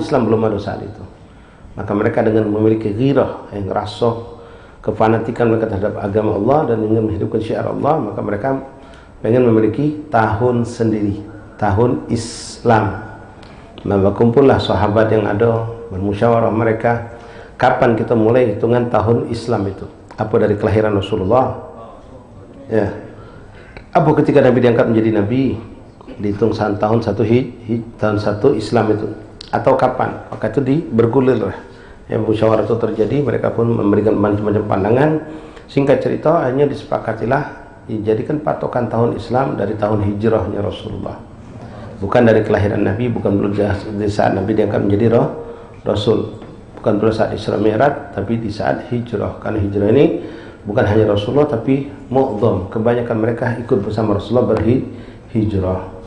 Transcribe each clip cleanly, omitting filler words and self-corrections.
Islam belum ada saat itu. Maka mereka dengan memiliki ghirah, yang rasa kefanatikan mereka terhadap agama Allah dan ingin menghidupkan syiar Allah, maka mereka pengen memiliki tahun sendiri, tahun Islam. Maka kumpullah sahabat yang ada, bermusyawarah mereka, kapan kita mulai hitungan tahun Islam itu? Apa dari kelahiran Rasulullah? Ya. Apa ketika Nabi diangkat menjadi Nabi? Dihitung tahun tahun 1 Islam itu, atau kapan? Maka itu bergulir lah. Yang musyawarah itu terjadi, mereka pun memberikan macam-macam pandangan. Singkat cerita, hanya disepakatilah dijadikan patokan tahun Islam dari tahun hijrahnya Rasulullah, bukan dari kelahiran Nabi, bukan di saat Nabi diangkat menjadi Rasul, bukan pada saat Isra Mi'raj, tapi di saat hijrah. Karena hijrah ini bukan hanya Rasulullah, tapi mu'dham, kebanyakan mereka ikut bersama Rasulullah berhijrah.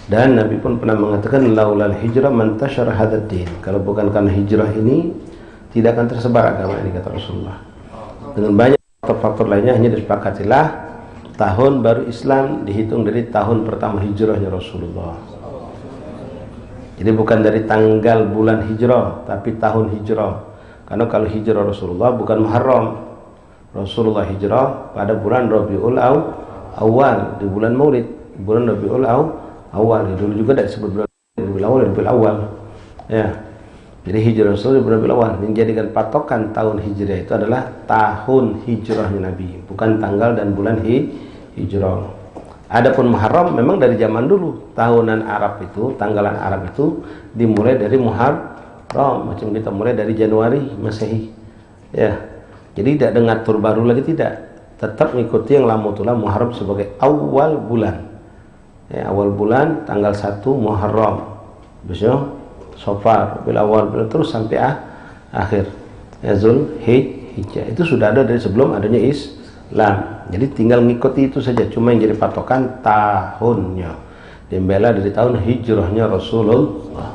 Dan Nabi pun pernah mengatakan, laulal hijrah mantashara hadzal din, kalau bukan karena hijrah ini tidak akan tersebar agama ini, kata Rasulullah. Dengan banyak faktor-faktor lainnya, hanya disepakatilah tahun baru Islam dihitung dari tahun pertama hijrahnya Rasulullah. Jadi bukan dari tanggal bulan hijrah, tapi tahun hijrah. Karena kalau hijrah Rasulullah bukan Muharram, Rasulullah hijrah pada bulan Rabiul Awal, di bulan Maulid, bulan Rabiul Awal. Dulu juga tidak disebut bulan Rabiul Awal, Rabiul Awal. Ya. Jadi hijrah Rasulullah di bulan Rabiul Awal. Menjadikan patokan tahun hijrah itu adalah tahun hijrahnya Nabi, bukan tanggal dan bulan hijrah. Adapun Muharram memang dari zaman dulu, tahunan Arab itu, tanggalan Arab itu dimulai dari Muharram, macam kita mulai dari Januari Masehi. Ya. Jadi tidak ada ngatur baru lagi, tidak. Tetap mengikuti yang lama itulah Muharram sebagai awal bulan. Ya, awal bulan tanggal 1 Muharram. Besok Safar, Rabiul Awal, terus sampai akhir. Ya, Zulhijjah. Itu sudah ada dari sebelum adanya Islam. Jadi tinggal mengikuti itu saja, cuma yang jadi patokan tahunnya. Dibela dari tahun hijrahnya Rasulullah.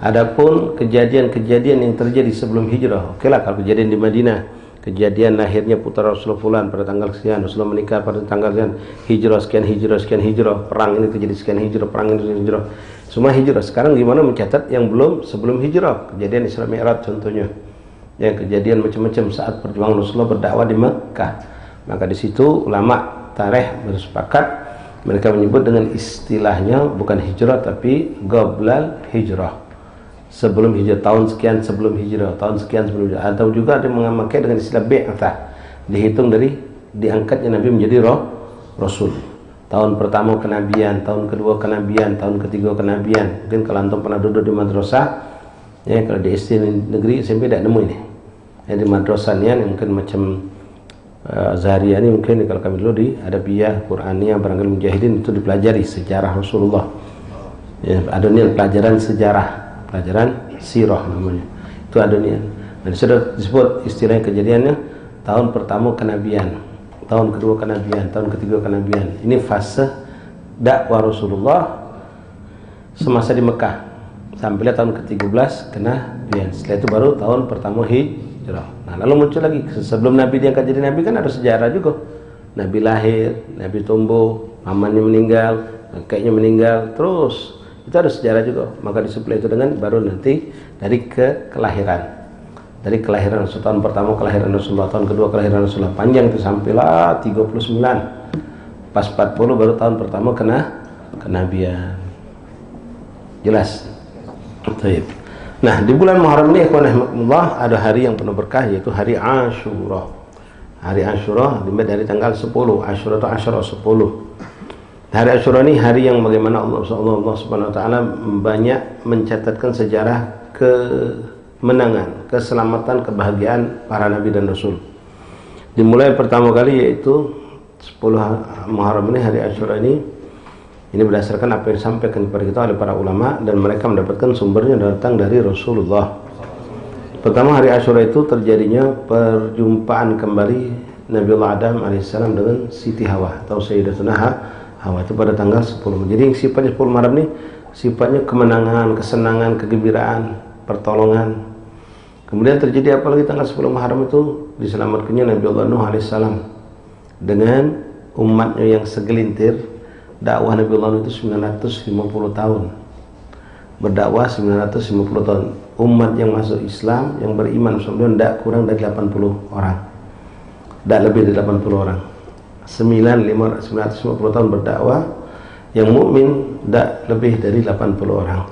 Adapun kejadian-kejadian yang terjadi sebelum hijrah, oke lah, kalau kejadian di Madinah, kejadian lahirnya putra Rasulullah fulan pada tanggal sekian, Rasulullah menikah pada tanggal sekian, hijrah sekian hijrah, perang ini terjadi sekian hijrah, perang ini terjadi hijrah, semua hijrah. Sekarang gimana mencatat yang belum sebelum hijrah, kejadian Isra Mi'raj contohnya, yang kejadian macam-macam saat perjuangan Rasulullah berdakwah di Mekah. Maka di situ ulama tarikh bersepakat, mereka menyebut dengan istilahnya bukan hijrah tapi qoblal hijrah, sebelum hijrah, tahun sekian sebelum hijrah, tahun sekian sebelum hijrah. Atau juga ada yang memakai dengan istilah bi'tsah, dihitung dari diangkatnya Nabi menjadi Rasul. Tahun pertama kenabian, tahun kedua kenabian, tahun ketiga kenabian. Mungkin kalau antum pernah duduk di madrasah, ya, kalau di SD negeri SMP tidak nemu ini. Ya, di madrasah ini mungkin macam Zahriyah ini, mungkin kalau kami dulu di Adabiyah, Qur'aniyah, barangkali Mujahidin, itu dipelajari sejarah Rasulullah. Ya, ada nih pelajaran sejarah, pelajaran sirah namanya. Itu ada nih. Dan sudah disebut istilahnya kejadiannya tahun pertama kenabian, tahun kedua kenabian, tahun ketiga kenabian. Ini fase dakwah Rasulullah semasa di Mekah sampai tahun ke-13 kenabian. Setelah itu baru tahun pertama hijrah. Nah, lalu muncul lagi sebelum Nabi diangkat jadi Nabi kan ada sejarah juga. Nabi lahir, Nabi tumbuh, mamanya meninggal, kakeknya meninggal, terus itu ada sejarah juga. Maka disuplai itu dengan baru nanti dari kelahiran. Dari kelahiran Rasulullah, tahun pertama kelahiran Rasulullah, tahun kedua kelahiran Rasulullah, panjang itu sampailah 39. Pas 40 baru tahun pertama kenabian. Jelas? Baik. Nah, di bulan Muharram ini ikhwanahumullah ada hari yang penuh berkah, yaitu hari Asyura. Hari Asyura dimulai dari tanggal 10. Asyura itu Asyura 10. Hari Asyura ini hari yang bagaimana Allah Subhanahu wa taala banyak mencatatkan sejarah kemenangan, keselamatan, kebahagiaan para nabi dan rasul. Dimulai pertama kali yaitu 10 Muharram ini, hari Asyura ini berdasarkan apa yang disampaikan kepada kita oleh para ulama, dan mereka mendapatkan sumbernya datang dari Rasulullah. Pertama, hari Asyura itu terjadinya perjumpaan kembali Nabi Allah Adam alaihissalam dengan Siti Hawa atau Sayyidatuna Hawa itu pada tanggal 10. Jadi sifatnya 10 Muharram ini sifatnya kemenangan, kesenangan, kegembiraan, pertolongan. Kemudian terjadi apa lagi tanggal 10 Muharram itu? Diselamatkannya Nabi Allah Nuh alaihissalam dengan umatnya yang segelintir. Dakwah Nabi Allah itu 950 tahun. berdakwah 950 tahun. Umat yang masuk Islam, yang beriman bersama beliau tidak kurang dari 80 orang, tidak lebih dari 80 orang. 950 tahun berdakwah, yang mukmin tidak lebih dari 80 orang.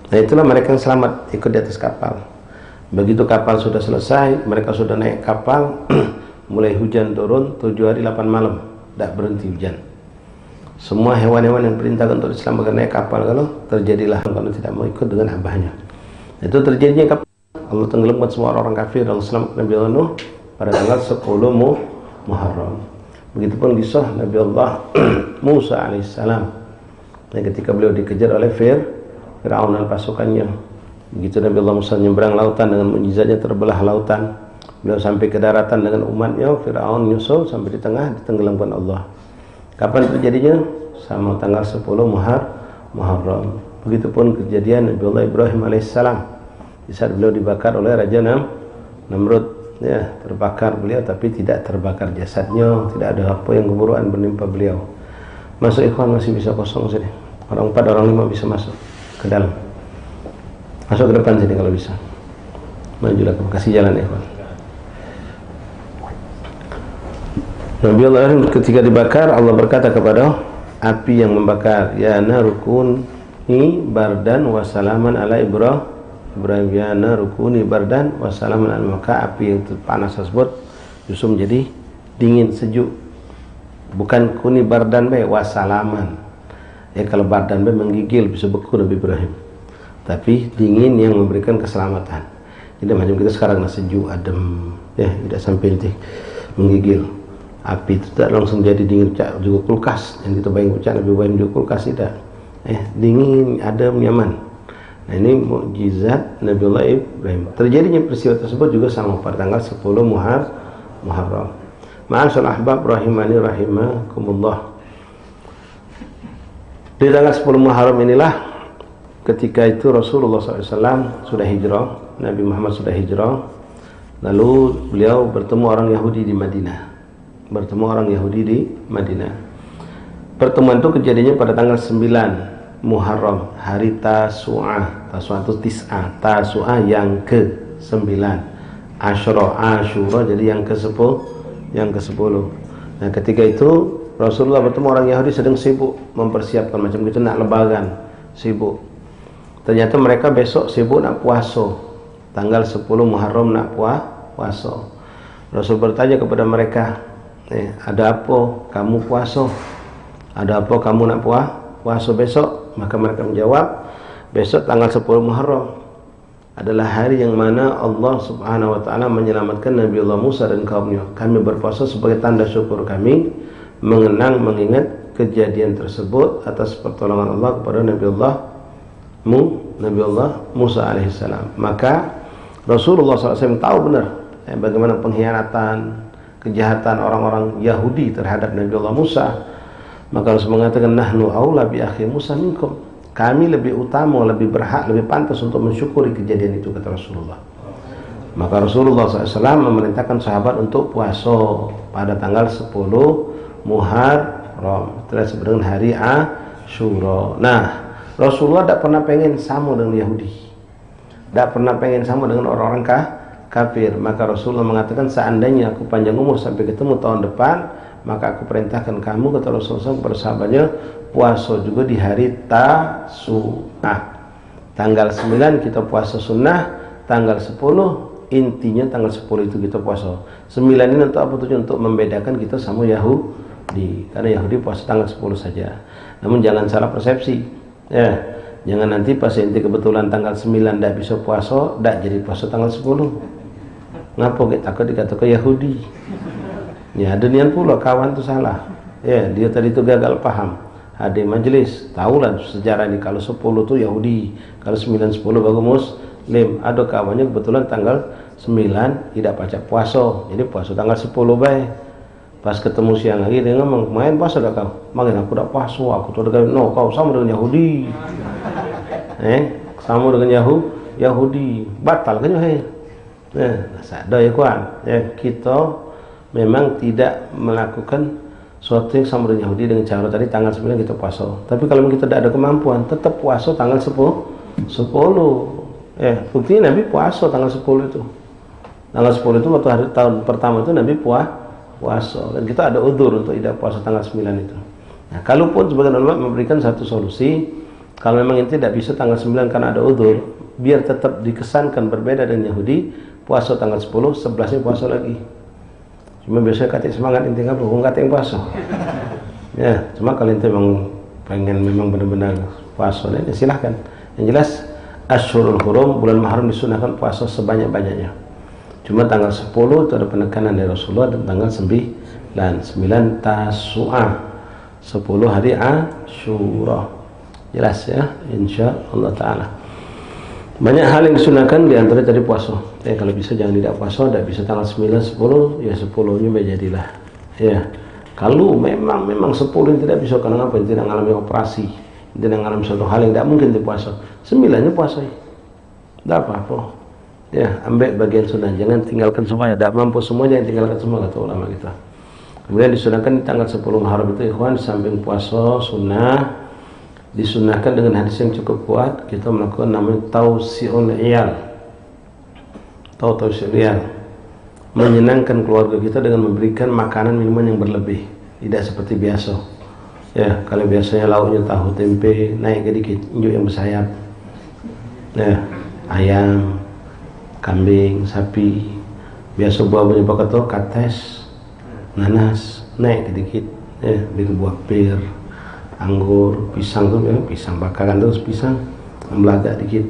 Nah, itulah mereka yang selamat ikut di atas kapal. Begitu kapal sudah selesai, mereka sudah naik kapal, mulai hujan turun 7 hari 8 malam, tidak berhenti hujan. Semua hewan-hewan yang perintahkan untuk diselamatkan naik kapal, kalau terjadilah kalau tidak mau ikut dengan abahnya. Itu terjadinya kapal. Allah tenggelamkan semua orang kafir yang selamat Nabi Allah Nuh pada tanggal 10 Muharram. Begitupun kisah Nabi Allah Musa alaihissalam, ketika beliau dikejar oleh Fir'aun dan pasukannya. Begitu Nabi Allah Musa menyeberang lautan dengan mukjizatnya, terbelah lautan. Beliau sampai ke daratan dengan umatnya, Fir'aun nyusul sampai di tengah, ditenggelamkan Allah. Kapan terjadinya? Sama tanggal 10 Muharram. Begitupun kejadian Nabi Allah Ibrahim alaihissalam di saat beliau dibakar oleh Raja Namrud, ya, terbakar beliau tapi tidak terbakar jasadnya, tidak ada apa yang keburukan menimpa beliau. Masuk ikhwan, masih bisa kosong sini. Orang 4, orang 5 bisa masuk ke dalam. Masuk ke depan sini kalau bisa. Majulah, kasih jalan ikhwan. Nabi Allah ketika dibakar, Allah berkata kepada api yang membakar, ya narukuni bardan wa salaman ala Ibrahim, ya narukuni bardan wa salaman ala, maka api yang panas tersebut justru menjadi dingin sejuk. Bukan kuni bardan be wa salaman. Ya, kalau bardan be menggigil bisa beku Nabi Ibrahim. Tapi dingin yang memberikan keselamatan. Jadi macam kita sekarang sejuk, adem, ya, tidak sampai nanti menggigil. Api itu tidak langsung jadi dingin, juga kulkas yang kita bayangkan Nabi Ibrahim juga kulkas tidak, dingin, adem, nyaman. Nah, ini mukjizat Nabiullah Ibrahim. Terjadinya peristiwa tersebut juga sama pada tanggal 10 Muharram. Ma'asyal ahbab rahimani rahimakumullah. Di tanggal 10 Muharram inilah ketika itu Rasulullah SAW sudah hijrah, Nabi Muhammad sudah hijrah, lalu beliau bertemu orang Yahudi di Madinah. Pertemuan itu kejadiannya pada tanggal 9 Muharram, hari Tasu'ah. Tasu'ah itu Tis'ah, Tasu'ah yang ke-9, Asyura jadi yang ke-10. Nah, ketika itu Rasulullah bertemu orang Yahudi sedang sibuk mempersiapkan macam gitu, nak lebaran, sibuk. Ternyata mereka besok sibuk nak puasa, tanggal 10 Muharram nak puasa. Rasul bertanya kepada mereka, ada apa kamu puasa? Ada apa kamu nak puasa besok? Maka mereka menjawab, besok tanggal 10 Muharram adalah hari yang mana Allah Subhanahu wa taala menyelamatkan Nabi Allah Musa dan kaumnya. Kami berpuasa sebagai tanda syukur kami mengingat kejadian tersebut atas pertolongan Allah kepada Nabi Allah Musa alaihissalam. Maka Rasulullah SAW tahu benar bagaimana pengkhianatan, kejahatan orang-orang Yahudi terhadap Nabi Allah Musa. Maka Rasul mengatakan, nahnu aula bi akhi Musa minkum. Kami lebih utama, lebih berhak, lebih pantas untuk mensyukuri kejadian itu, kata Rasulullah. Maka Rasulullah SAW memerintahkan sahabat untuk puasa pada tanggal 10 Muharram, tersebut dengan hari Asyura. Nah, Rasulullah tidak pernah pengen sama dengan Yahudi, tidak pernah pengen sama dengan orang-orang kafir. Maka Rasulullah mengatakan, seandainya aku panjang umur sampai ketemu tahun depan, maka aku perintahkan kamu, kata Rasulullah kepada sahabatnya, puasa juga di hari Tasu'ah. Tanggal 9 kita puasa sunnah, tanggal 10 intinya tanggal 10 itu kita puasa. 9 ini untuk apa tujuan? Untuk membedakan kita sama Yahudi, karena Yahudi puasa tanggal 10 saja. Namun jangan salah persepsi, ya. Jangan nanti pas inti kebetulan tanggal 9 tidak bisa puasa, tidak jadi puasa tanggal 10. Ngapa kita takut dikatakan Yahudi? Ya, ada nian pula kawan itu salah. Ya, dia tadi itu gagal paham. Ada majelis, tahulah sejarah ini, kalau 10 itu Yahudi, kalau 9 10 baru Muslim. Ada kawannya kebetulan tanggal 9 tidak baca puasa, jadi puasa tanggal 10 baik. Pas ketemu siang lagi dia ngomong, main puasa dah kau? Makin aku dah puasa, aku tuh udah no, kau sama dengan Yahudi. Sama dengan Yahudi, batal kan ya? Sadar ya kawan, ya, kita memang tidak melakukan suatu yang sama dengan Yahudi dengan cara tadi tanggal 9 kita puasa. Tapi kalau kita tidak ada kemampuan, tetap puasa tanggal 10 10. Buktinya Nabi puasa tanggal 10 itu. Tanggal 10 itu waktu hari tahun pertama itu Nabi puasa. Dan kita ada udzur untuk tidak puasa tanggal 9 itu. Nah, kalaupun sebagian ulama memberikan satu solusi, kalau memang ini tidak bisa tanggal 9 karena ada udzur, biar tetap dikesankan berbeda dengan Yahudi, puasa tanggal 10, 11-nya puasa lagi. Cuma biasanya katik semangat intinya bukan katik yang puasa. Ya, cuma kalau ente memang pengen memang benar-benar puasa, ya silahkan. Yang jelas Asyhurul Hurum, bulan Muharram disunahkan puasa sebanyak-banyaknya. Cuma tanggal 10 itu ada penekanan dari Rasulullah, dan tanggal 9 Tasu'ah, 10 hari Asyura. Jelas ya, insyaallah taala. Banyak hal yang disunahkan, di antara tadi puasa. Kalau bisa jangan tidak puasa, tidak bisa tanggal 9, 10, ya 10-nya jadilah. Ya. Kalau memang 10 tidak bisa, karena apa? Tidak mengalami operasi, tidak mengalami suatu hal yang tidak mungkin dipuasa. 9-nya puasai. Tidak apa-apa. Ya, ambil bagian sunnah, jangan tinggalkan semuanya. Tidak mampu semuanya, yang tinggalkan semua, kata ulama kita. Kemudian disunahkan di tanggal 10 Muharram itu, ikhwan, samping puasa sunnah, disunahkan dengan hadis yang cukup kuat, kita melakukan namanya tausi'ul iyal. Tausi'ul iyal, menyenangkan keluarga kita dengan memberikan makanan minuman yang berlebih, tidak seperti biasa. Ya, kalau biasanya lauknya tahu tempe, naik sedikit, injuk yang bersayap. Ya, ayam, kambing, sapi. Biasa buah-buahnya pakai kates, nanas, naik sedikit. Ya, dengan buah pir, anggur, pisang tuh, ya, pisang bakaran terus pisang, belagak dikit.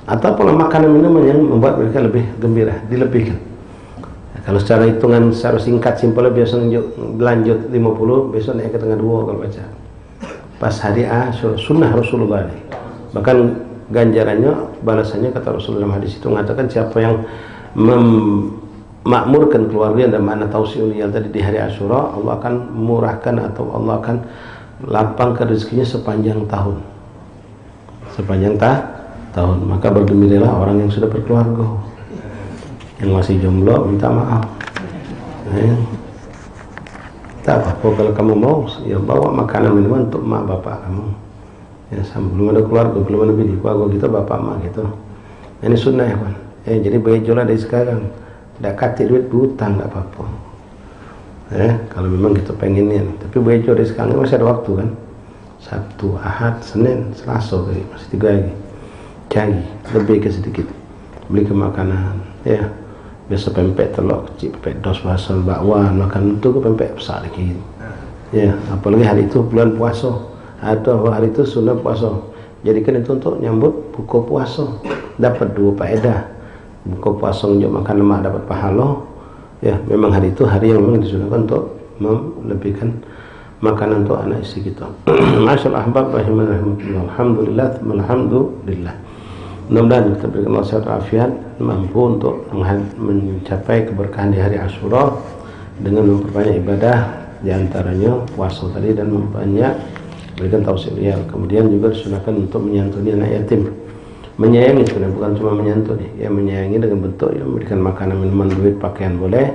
Atau pola makanan minuman yang membuat mereka lebih gembira, dilebihkan. Nah, kalau secara hitungan secara singkat simpelnya biasa lanjut 50, besok naik ke tengah 2 kalau baca. Pas hari Asyura, sunnah Rasulullah ini. Bahkan ganjarannya, balasannya kata Rasulullah dalam hadis itu mengatakan siapa yang memakmurkan keluarga, dan mana tausiul iyal tadi di hari Asyura, Allah akan murahkan atau Allah akan lapangkan rezekinya sepanjang tahun. Sepanjang tahun. Maka bergembiralah orang yang sudah berkeluarga. Yang masih jomblo minta maaf. Tak apa-apa, kalau kamu mau ya bawa makanan minuman untuk mak bapak kamu. Ya, belum ada keluarga, belum ada bini, keluarga kita bapak mak gitu. Ini sunnah ya kan. Jadi bejolah dari sekarang. Tidak katik duit berhutang, tidak apa-apa. Kalau memang kita pengenin, tapi bejo dari sekarang masih ada waktu kan. Sabtu, Ahad, Senin, Selasa masih 3 hari. Cari lebih ke sedikit, beli ke makanan. Ya, biasa pempek telur kecil, pempek dos basal, bakwan, makan itu ke pempek besar lagi. Ya, apalagi hari itu bulan puasa, atau hari itu sunnah puasa. Jadikan itu untuk nyambut buka puasa, dapat 2 faedah. Buka puasa untuk makan lemak dapat pahala. Ya, memang hari itu hari yang memang disunahkan untuk melebihkan makanan untuk anak istri kita. Masyaallah ahbab rahimahullah. Alhamdulillah. Mudah-mudahan kita berikan Allah sehat afiat, mampu untuk mencapai keberkahan di hari Asyura dengan memperbanyak ibadah, diantaranya puasa tadi, dan memperbanyak berikan tausiul iyal. Kemudian juga disunahkan untuk menyantuni anak yatim. Menyayangi sebenarnya, bukan cuma menyantuni, ya menyayangi dengan bentuk yang memberikan makanan, minuman, duit, pakaian boleh.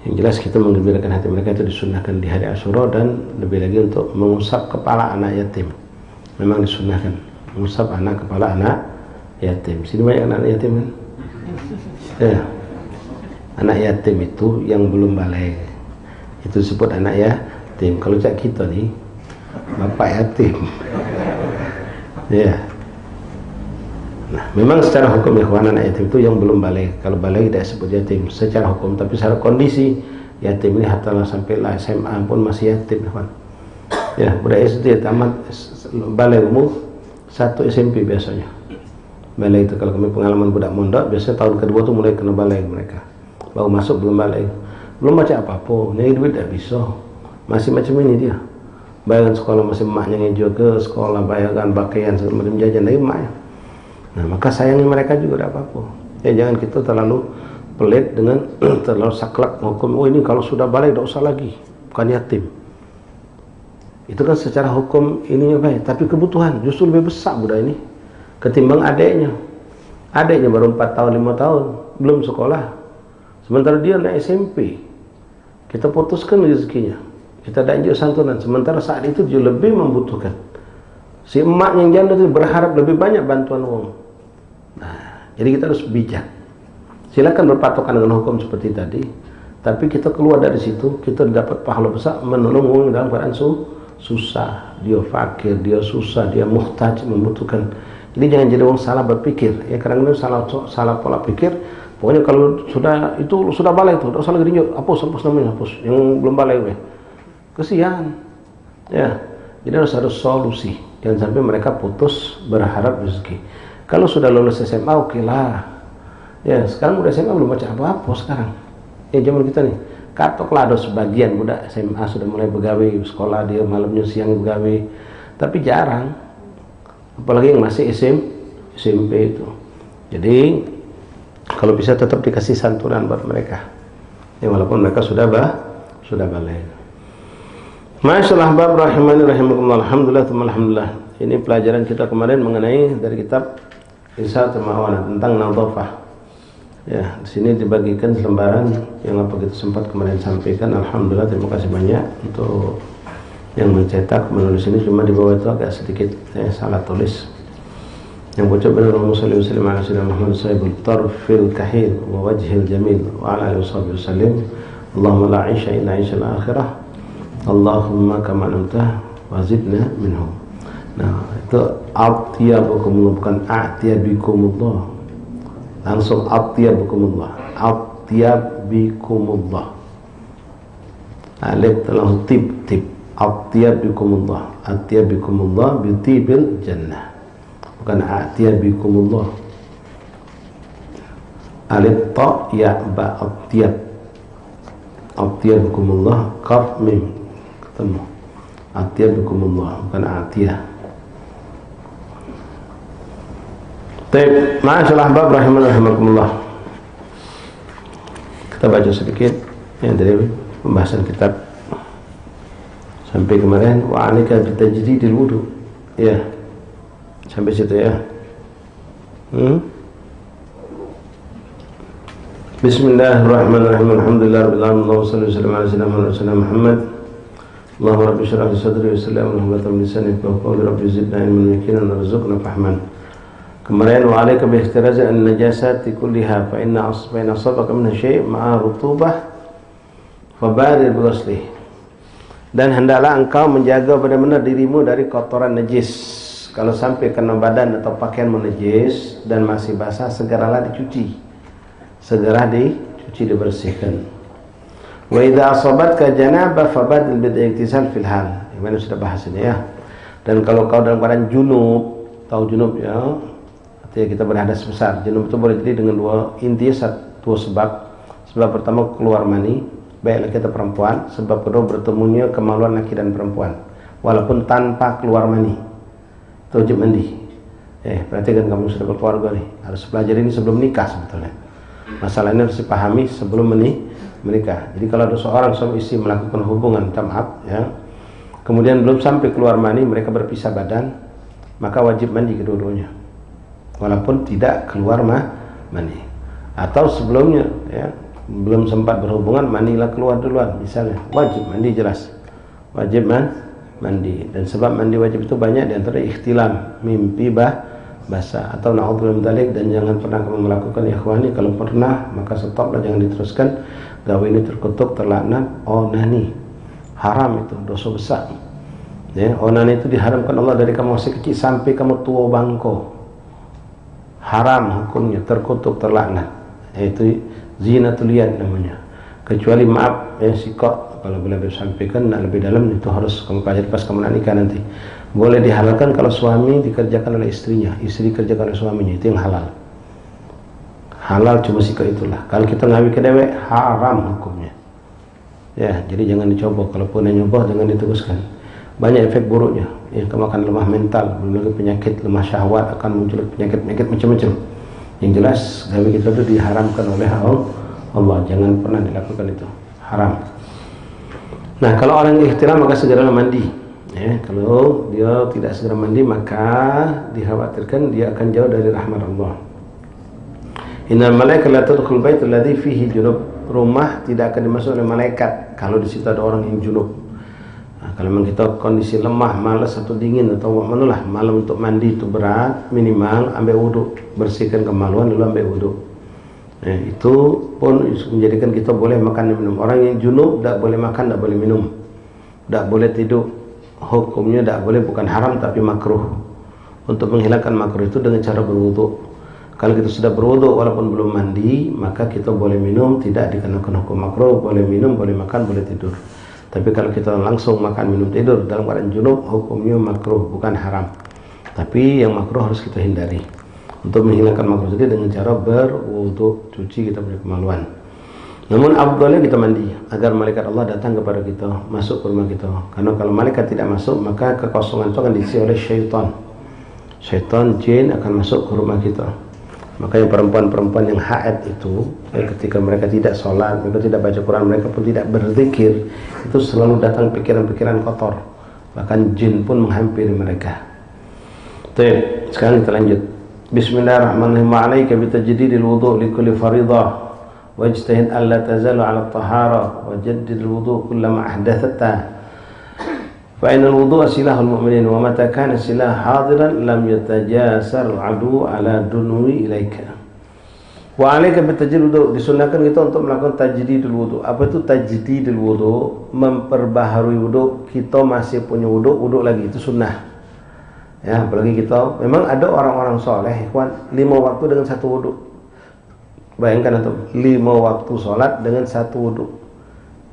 Yang jelas kita menggembirakan hati mereka itu disunahkan di hari Asyura, dan lebih lagi untuk mengusap kepala anak yatim. Memang disunahkan mengusap kepala anak yatim. Sini banyak anak yatim kan? Ya. Anak yatim itu yang belum balik, itu disebut anak yatim. Kalau cak kita nih bapak yatim. Ya. Nah, memang secara hukum ikhwan anak yatim itu yang belum balik. Kalau balik tidak disebut yatim secara hukum, tapi secara kondisi yatim ini hatta sampai SMA pun masih yatim ikhwan. Ya, udah SD tamat balik umur 1 SMP biasanya. Balik itu kalau kami pengalaman budak mondok, biasanya tahun kedua tuh mulai kena balik mereka. Baru masuk belum balik, belum baca apa-apa, nyari duit tidak bisa, masih macam ini dia. Bayaran sekolah masih emaknya ngejo ke sekolah, bayaran pakaian segala macam jajan dari emaknya. Nah, maka sayangi mereka juga tidak apa-apa. Ya, jangan kita terlalu pelit dengan terlalu saklek hukum. Oh, ini kalau sudah balik tidak usah lagi, bukan yatim. Itu kan secara hukum ininya baik, tapi kebutuhan justru lebih besar budak ini ketimbang adiknya. Adiknya baru 4 tahun 5 tahun, belum sekolah. Sementara dia naik SMP, kita putuskan rezekinya, kita danjuk santunan. Sementara saat itu dia lebih membutuhkan. Si emak yang janda itu berharap lebih banyak bantuan uang. Nah, jadi kita harus bijak. Silakan berpatokan dengan hukum seperti tadi, tapi kita keluar dari situ, kita dapat pahala besar menolong orang dalam keadaan susah. Dia fakir, dia susah, dia muhtaj, membutuhkan. Jadi jangan jadi orang salah berpikir. Ya kadang-kadang salah pola pikir. Pokoknya kalau sudah balai itu, salah gerinjot, hapus namanya, hapus. Yang belum balai weh. Kesian. Ya. Jadi harus ada solusi. Jangan sampai mereka putus berharap rezeki. Kalau sudah lulus SMA, oke lah. Ya, sekarang udah SMA belum baca apa-apa sekarang. Ya, zaman kita nih. Katoklah ada sebagian budak SMA sudah mulai begawe, sekolah dia malamnya siang begawe. Tapi jarang. Apalagi yang masih SMP itu. Jadi, kalau bisa tetap dikasih santunan buat mereka. Ya, walaupun mereka sudah balik. Masyaallah bab rahimani rahimakumullah. Alhamdulillah. Ini pelajaran kita kemarin mengenai dari kitab Risalatul Ma'awana tentang nadhafah. Ya, di sini dibagikan selembaran yang apa kita sempat kemarin sampaikan. Alhamdulillah, terima kasih banyak untuk yang mencetak, menulis ini. Cuma di bawah itu agak sedikit salah tulis. Yang ucap benar Allahumma shalli wa sallim ala sayyidina Muhammad sahibul tarfil kahil wa wajhil jamil wa ala alihi wa sallim. Allahumma la 'isha illa 'ishal akhirah. Allahumma kama namtah wa zidna minhum. Nah, itu atiyabukumullah, bukan a'tiyabikumullah. Langsung atiyabukumullah. Atiyabikumullah. Alif langsung tib. Atiyabikumullah. Atiyabikumullah bitibil jannah. Bukan a'tiyabikumullah. Alif ta ya ba atiyab. Atiyabikumullah qaf mim. Ketemu. Atiyabikumullah, bukan atiyah. Baik, ma'asyiral ahbab rahimakumullah. Kita baca sedikit yang dari pembahasan kitab sampai kemarin wa 'alaika bitajdidil wudu. Ya. Sampai situ ya. Bismillahirrahmanirrahim. Alhamdulillahirabbil alamin. Allahumma shalli wa sallim ala sayyidina Muhammad. Allahumma rabbi shrah li sadri wa yassir li amri wahlul 'uqdatam min lisani yafqahu qawli. Rabbi zidna ilman wa yaqinan warzuqna fahman. Kemarin wa 'alaika bi ihtirazi an-najasati kulliha fa inna asabaka minha syai' ma'a rutubah fabadir bi ghuslih. Dan hendaklah engkau menjaga benar-benar dirimu dari kotoran najis. Kalau sampai kena badan atau pakaian menajis dan masih basah, segeralah dicuci. Segera dicuci, dibersihkan. Wa idza asabatka janabah fabadil bil iktisal fil hal. Ini sudah bahas ini ya. Dan kalau kau dalam keadaan junub, tahu junub ya, artinya kita berhadas besar. Junub itu boleh jadi dengan dua sebab. Sebab pertama keluar mani, baik laki atau perempuan. Sebab kedua bertemunya kemaluan laki dan perempuan, walaupun tanpa keluar mani. Itu wajib mandi. Berarti kan kamu sudah berkeluarga nih, harus pelajari ini sebelum nikah sebetulnya. Masalah ini harus dipahami sebelum menikah. Jadi kalau ada seorang suami istri melakukan hubungan maaf ya, kemudian belum sampai keluar mani, mereka berpisah badan, maka wajib mandi kedua-duanya, walaupun tidak keluar mani. Atau sebelumnya ya, belum sempat berhubungan, manilah keluar duluan misalnya, wajib mandi, jelas wajib mandi. Dan sebab mandi wajib itu banyak, diantara ikhtilam, mimpi basah, atau na'udzubillah min dzalik. Dan jangan pernah kamu melakukan ikhwani, kalau pernah maka stoplah, jangan diteruskan. Gawe ini terkutuk, terlaknat, onani, haram, itu dosa besar ya. Onani itu diharamkan Allah dari kamu masih kecil sampai kamu tua bangko, haram hukumnya, terkutuk, terlaknat. Itu zinatul yad namanya. Kecuali maaf ya, sikok, kalau boleh sampaikan nak lebih dalam, itu harus kamu pelajari pas kamu nak nikah nanti. Boleh dihalalkan kalau suami dikerjakan oleh istrinya, istri dikerjakan oleh suaminya, itu yang halal. Halal cuma sikok itulah. Kalau kita ngawi ke dewek, haram hukumnya ya. Jadi jangan dicoba, kalaupun yang nyoba jangan diteruskan. Banyak efek buruknya ya, kamu akan lemah mental, belum lagi penyakit lemah syahwat, akan muncul penyakit macam-macam. Yang jelas gawe kita itu diharamkan oleh Allah, jangan pernah dilakukan, itu haram. Nah, kalau orang ikhtilam maka segera mandi ya. Kalau dia tidak segera mandi, maka dikhawatirkan dia akan jauh dari rahmat Allah. Innal malaikata la tadkhul baital ladzi fihi junub. Rumah tidak akan dimasuk oleh malaikat kalau di situ ada orang yang junub. Nah, kalau memang kita kondisi lemah, malas atau dingin atau manulah malam untuk mandi itu berat, minimal ambil wudhu, bersihkan kemaluan lalu ambil wudhu. Itu pun menjadikan kita boleh makan dan minum. Orang yang junub tidak boleh makan, tidak boleh minum, tidak boleh tidur. Hukumnya tidak boleh, bukan haram tapi makruh. Untuk menghilangkan makruh itu dengan cara berwudhu. Kalau kita sudah berwudhu walaupun belum mandi, maka kita boleh minum, tidak dikenakan hukum makruh. Boleh minum, boleh makan, boleh tidur. Tapi kalau kita langsung makan, minum, tidur dalam keadaan junub, hukumnya makruh, bukan haram. Tapi yang makruh harus kita hindari. Untuk menghilangkan makruh tadi dengan cara berwudhu, cuci kita punya kemaluan. Namun afdalnya kita mandi agar malaikat Allah datang kepada kita, masuk ke rumah kita. Karena kalau malaikat tidak masuk, maka kekosongan itu akan diisi oleh syaitan. Syaitan, jin akan masuk ke rumah kita. Makanya perempuan-perempuan yang haid itu, ketika mereka tidak sholat, mereka tidak baca Quran, mereka pun tidak berzikir, itu selalu datang pikiran-pikiran kotor. Bahkan jin pun menghampiri mereka. Baik, sekarang kita lanjut. Bismillahirrahmanirrahim. Ma'alaika bitajdidil wudu' likulli faridah wajtahid alla tazalu 'ala at-tahara wajaddidil wudu' kullama ahdathta. Fa'inal wudu'a silahul mu'minin wa mata kana silah hadiran lam yatajasar adu ala dunwi ilaika. Wa 'alaika bitajdidil wudu', disunahkan kita untuk melakukan tajdidul wudu'. Apa itu tajdidul wudu'? Memperbaharui wudu'. Kita masih punya wudu' lagi, itu sunnah. Ya, apalagi kita memang ada orang-orang soleh, ikhwan, 5 waktu dengan 1 wudu'. Bayangkan antum, 5 waktu sholat dengan 1 wudu'.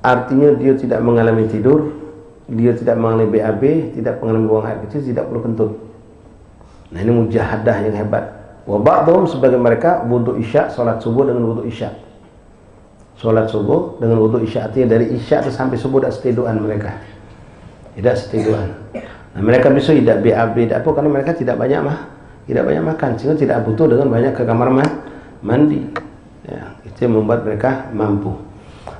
Artinya dia tidak mengalami tidur, dia tidak mengalami BAB, tidak mengalami buang air kecil, tidak perlu kentut. Nah, ini mujahadah yang hebat. Wa ba'dhum, sebagai mereka wudu isya, salat subuh dengan wudu isya. Salat subuh dengan wudu isya, artinya dari isya sampai subuh tidak setiduan mereka. Tidak setiduan. Nah, mereka bisa tidak BAB, tidak apa, karena mereka tidak banyak makan, sehingga tidak butuh dengan banyak ke kamar mandi. Ya, itu yang membuat mereka mampu.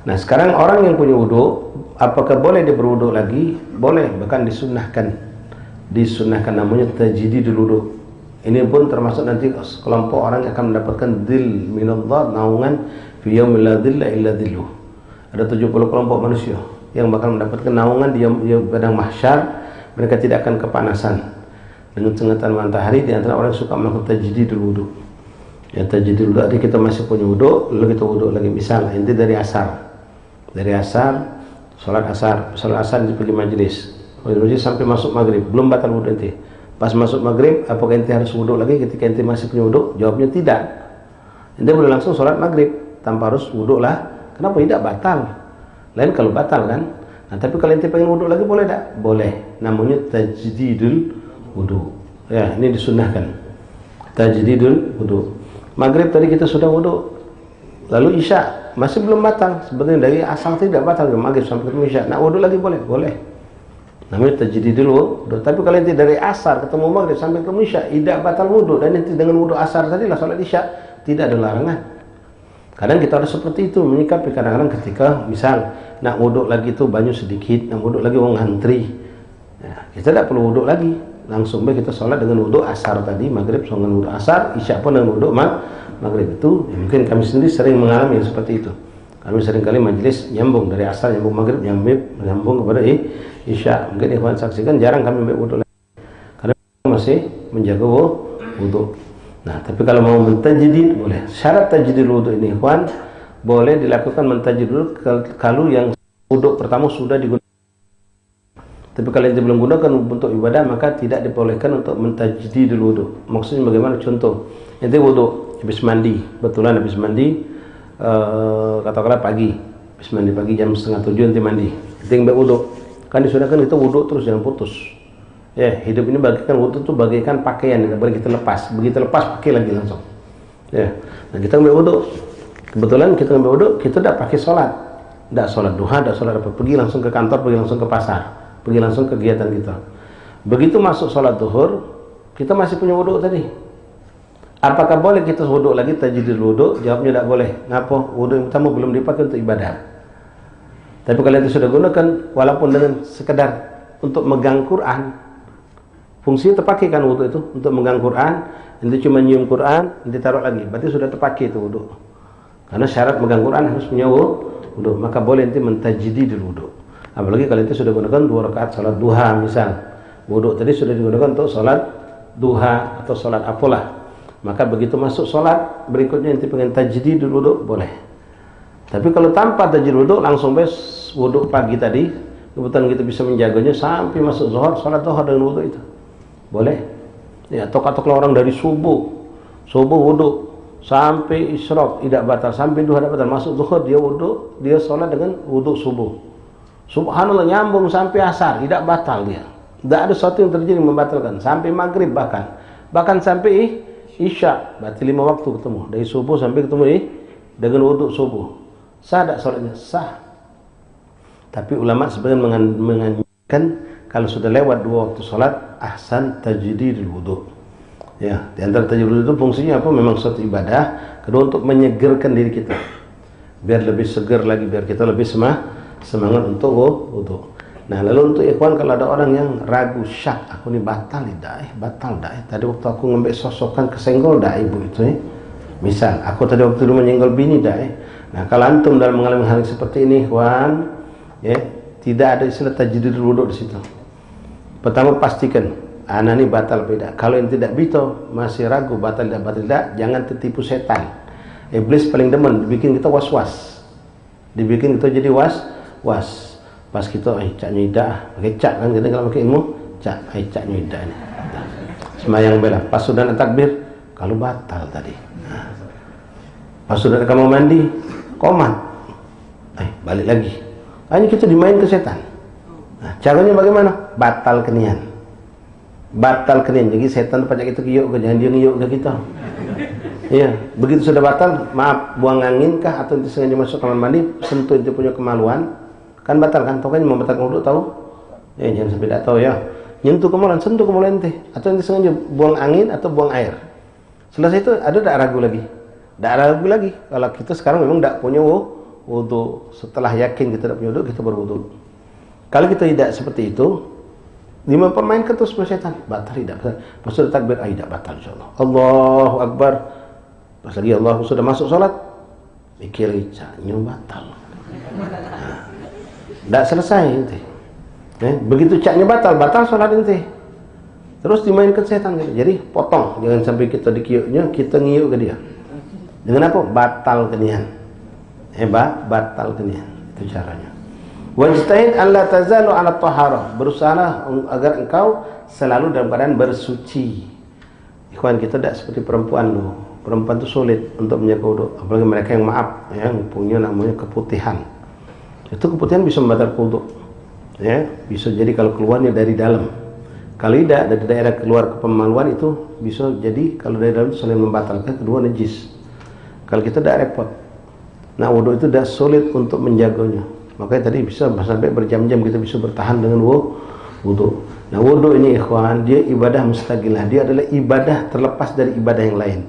Nah, sekarang orang yang punya wudu, apakah boleh dia berwudu lagi? Boleh, bahkan disunnahkan. Disunnahkan, namanya tajdidul wudu. Ini pun termasuk nanti kelompok orang yang akan mendapatkan dhil minallah, naungan fi yaumil la dhilla illa dhilluh. Ada 70 kelompok manusia yang bakal mendapatkan naungan di padang mahsyar. Mereka tidak akan kepanasan dengan sengatan matahari. Di antara orang yang suka melakukan tajdidul wudu. Ya, tajdidul wudu, artinya kita masih punya wudu, lalu kita wudu lagi. Misal inti dari asar. Dari asar, sholat asar di pergi majelis sampai masuk maghrib, belum batal wudu ente. Pas masuk maghrib, apakah ente harus wudu lagi ketika ente masih punya wudu? Jawabnya tidak. Ente boleh langsung sholat maghrib tanpa harus wudu lah. Kenapa tidak batal? Lain kalau batal kan. Nah, tapi kalau ente pengen wudu lagi boleh tak? Boleh. Namanya tajdidul wudu. Ya, ini disunnahkan. Tajdidul wudu. Maghrib tadi kita sudah wudu. Lalu isya masih belum batal, sebenarnya dari asal tidak batal, dari maghrib sampai ketemu isya. Nah, wudu lagi boleh, namanya tajdidul wudu. Tapi kalau nanti dari asar ketemu maghrib sampai ketemu isya tidak batal wudu, dan nanti dengan wudu asar tadilah salat isya, tidak ada larangan. Kadang kita harus seperti itu menyikapi. Kadang-kadang ketika misal nak wudu lagi itu banyak sedikit, nak wudu lagi orang ngantri, ya, kita tidak perlu wudu lagi, langsung kita sholat dengan wudu asar tadi, maghrib dengan wudu asar, isya pun dengan wudu maghrib. Itu ya, mungkin kami sendiri sering mengalami seperti itu. Kami seringkali majelis nyambung dari asar, nyambung maghrib, nyambung kepada isya. Mungkin ikhwan saksikan jarang kami ambil wudu lagi karena masih menjaga wudu. Nah, tapi kalau mau mentajdid boleh. Syarat tajdidul wudu ini ikhwan boleh dilakukan mentajdid kalau yang wudu pertama sudah digunakan. Tapi kalau yang belum gunakan untuk ibadah, maka tidak dibolehkan untuk mentajdidul wudu. Maksudnya bagaimana? Contoh, ente wudu habis mandi, betulan habis mandi, katakanlah pagi, habis mandi pagi jam 6:30 ente mandi, ente ambil wudu. Kan disunahkan kita wudu terus, jangan putus. Ya, hidup ini bagikan wudu itu bagaikan pakaian, tidak boleh kita lepas. Begitu lepas pakai lagi langsung. Ya, nah kita ambil wudu. Kebetulan kita ambil wudu, kita tidak pakai sholat, tidak sholat duha, tidak sholat apa, pergi langsung ke kantor, pergi langsung ke pasar, pergi langsung ke kegiatan kita. Begitu masuk sholat zuhur, kita masih punya wudu tadi. Apakah boleh kita wudu lagi tajdidul wudu? Jawabnya tidak boleh. Ngapa? Wudu yang pertama belum dipakai untuk ibadah. Tapi kalau itu sudah gunakan, walaupun dengan sekedar untuk megang Quran, fungsinya terpakai kan wudu itu untuk megang Quran. Nanti cuma nyium Quran, nanti taruh lagi, berarti sudah terpakai itu wudu. Karena syarat megang Quran harus punya wudu, maka boleh nanti mentajdidul wudu. Apalagi kalau itu sudah gunakan 2 rakaat salat duha misal. Wudhu tadi sudah digunakan untuk salat duha atau salat apalah. Maka begitu masuk salat berikutnya nanti pengen tajdidul wudu boleh. Tapi kalau tanpa tajdidul wudu langsung wudu pagi tadi, kebetulan kita bisa menjaganya sampai masuk zuhur, salat zuhur dengan wudu itu. Boleh. Ya, atau kalau orang dari subuh wudu sampai isyraq tidak batal, sampai duha tidak batal, masuk zuhur dia wudu, dia salat dengan wudu subuh. Subhanallah nyambung sampai asar, tidak batal dia. Tidak ada sesuatu yang terjadi membatalkan sampai maghrib bahkan sampai isya, berarti 5 waktu ketemu dari subuh sampai ketemu dengan wudu subuh. Sah tak salatnya? Sah. Tapi ulama sebenarnya menganjurkan kalau sudah lewat 2 waktu salat ahsan tajdidul wudu. Ya, di antara tajdidul wudu itu fungsinya apa? Memang suatu ibadah, kedua untuk menyegerkan diri kita. Biar lebih segar lagi, biar kita lebih semangat untuk wudu. Nah, lalu untuk ikhwan kalau ada orang yang ragu, syak, aku ini batal dah. Tadi waktu aku ngambil sosokan kesenggol dah ibu itu Misal, aku tadi waktu itu menyenggol bini dah Nah, kalau antum dalam mengalami hal seperti ini, ikhwan, ya, tidak ada istilah tajdidul wudu di situ. Pertama pastikan anak ini batal beda. Kalau yang tidak bito masih ragu batal tidak, jangan tertipu setan. Iblis paling demen bikin kita was-was. Dibikin kita jadi was. Pas kita cak nyida, pakai cak kan kita kalau pakai ilmu, cak nyida ini. Semayang bela. Pas sudah takbir, kalau batal tadi. Nah, pas sudah kamu mandi, komat. Balik lagi. Hanya kita dimain ke setan. Nah, caranya bagaimana? Batal kenian. Jadi setan pajak kita kiyuk ke, jangan dia ngiyuk ke kita. Iya, begitu sudah batal, maaf, buang angin kah atau sengaja masuk kamar mandi, sentuh itu punya kemaluan, kan batal kan? Tahu kan membatalkan wudu tahu? Ya, jangan sampai tidak tahu ya. Nyentuh kemaluan, sentuh kemaluan teh, atau nanti sengaja buang angin atau buang air. Selesai itu ada tak ragu lagi? Tak ragu lagi. Kalau kita sekarang memang tak punya wudu, setelah yakin kita tidak punya wudu, kita berwudu. Kalau kita tidak seperti itu, dipermainkan terus setan, batal tidak batal. Pas sudah takbir, tidak batal insyaallah. Allahu Akbar. Pas lagi Allah sudah masuk salat, mikir icanya batal. Tidak selesai ente. Begitu caknya batal salat ente. Terus dimainkan setan. Jadi potong, jangan sampai kita dikiyuknya, kita ngiyuk ke dia. Dengan apa? Batal kenian. Batal kenian. Itu caranya. Wajtahid alla tazalu ala taharah. Berusaha agar engkau selalu dalam keadaan bersuci. Ikhwan, kita tidak seperti perempuan loh. Perempuan itu sulit untuk menjaga wudu, apalagi mereka yang yang punya namanya keputihan. Itu keputihan bisa membatalkan wudu. Ya, bisa jadi kalau keluarnya dari dalam. Kalau tidak dari daerah keluar ke pemaluan itu bisa jadi kalau dari dalam itu selain membatalkan, kedua najis. Kalau kita tidak repot. Nah, wudu itu tidak sulit untuk menjaganya. Makanya tadi bisa sampai berjam-jam kita bisa bertahan dengan wudu. Nah, wudu ini ikhwan, dia ibadah mustaqilah. Dia adalah ibadah terlepas dari ibadah yang lain.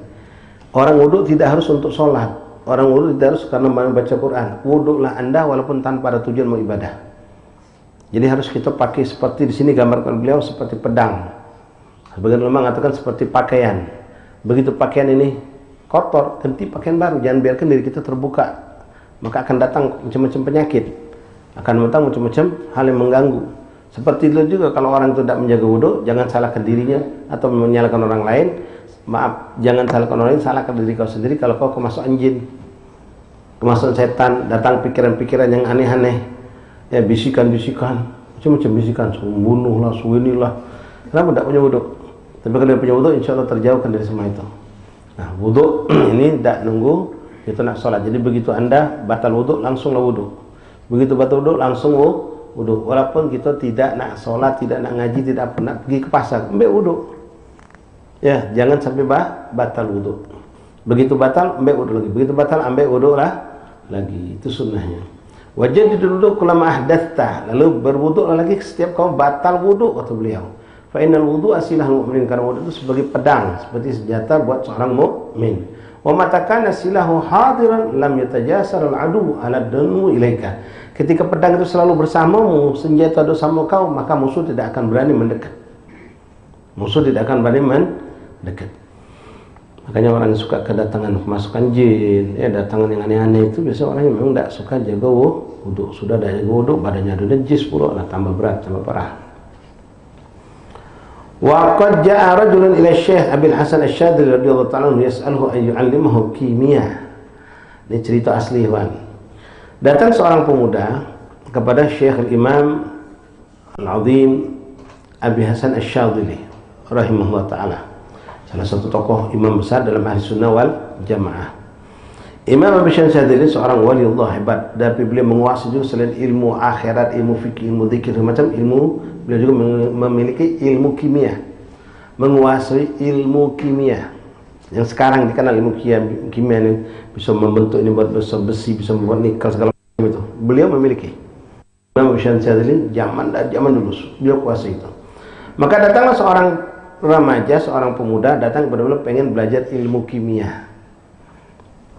Orang wudu tidak harus untuk sholat. Orang wudu tidak harus karena membaca Quran. Wudulah Anda walaupun tanpa ada tujuan mau ibadah. Jadi harus kita pakai seperti di sini gambarkan beliau seperti pedang. Sebagian ulama mengatakan seperti pakaian. Begitu pakaian ini kotor, ganti pakaian baru. Jangan biarkan diri kita terbuka. Maka akan datang macam-macam penyakit. Akan datang macam-macam hal yang mengganggu. Seperti itu juga kalau orang itu tidak menjaga wudu, jangan salahkan dirinya atau menyalahkan orang lain. Maaf, jangan salahkan orang lain, salahkan diri kau sendiri kalau kau kemasukan jin, kemasukan setan, datang pikiran-pikiran yang aneh-aneh, ya bisikan-bisikan, macam-macam bisikan, bunuhlah, suwinilah. Kenapa tidak punya wudu? Tapi kalau dia punya wudu, insya Allah terjauhkan dari semua itu. Nah, wudu ini tidak nunggu kita nak sholat. Jadi begitu Anda batal wudu, langsunglah wudu. Begitu batal wudu, langsung wudu. Walaupun kita tidak nak sholat, tidak nak ngaji, tidak pernah pergi ke pasar, ambil wudu. Ya, jangan sampai batal wudu. Begitu batal, ambil wudu lagi. Begitu batal, ambil wudu lagi. Itu sunnahnya. Wajib duduk kulama ahdatha. Lalu berwudu lagi setiap kau batal wudu, kata beliau. Fa innal wudu asilahul mu'min. Karena wudu itu sebagai pedang, seperti senjata buat seorang mukmin. Wa matakana silahu hadiran lam yatajasar al-adu ala danu ilaika. Ketika pedang itu selalu bersamamu, senjata itu sama kau, maka musuh tidak akan berani mendekat. Musuh tidak akan berani mendekat. Makanya orang yang suka kedatangan pemasukan jin, datangan yang aneh-aneh itu biasa orang yang memang tidak suka jaga wudhu. Sudah ada jaga wudhu, badannya ada najis pula lah, tambah berat, tambah parah. Wa qad jaa rajulun ila Syekh Abil Hasan Asy-Syadzili radhiyallahu ta'ala anhu yas'aluhu ay yu'allimahu kimia. Ini cerita asli, Wan. Datang seorang pemuda kepada Syekh Al-Imam Al-Azim Abi Hasan Asy-Syadzili rahimahullah ta'ala, salah satu tokoh imam besar dalam ahli sunnah wal jamaah. Imam Abi Hasan Asy-Syadzili seorang waliullah hebat, tapi beliau menguasai juga selain ilmu akhirat, ilmu fikih, ilmu zikir, macam ilmu. Beliau juga memiliki ilmu kimia, menguasai ilmu kimia yang sekarang dikenal ilmu kimia ini, bisa membentuk ini buat besi, bisa membuat nikel segala macam itu. Beliau memiliki. Imam Abi Hasan Asy-Syadzili zaman dulu beliau kuasai itu. Maka datanglah seorang remaja, seorang pemuda datang kepada beliau pengen belajar ilmu kimia,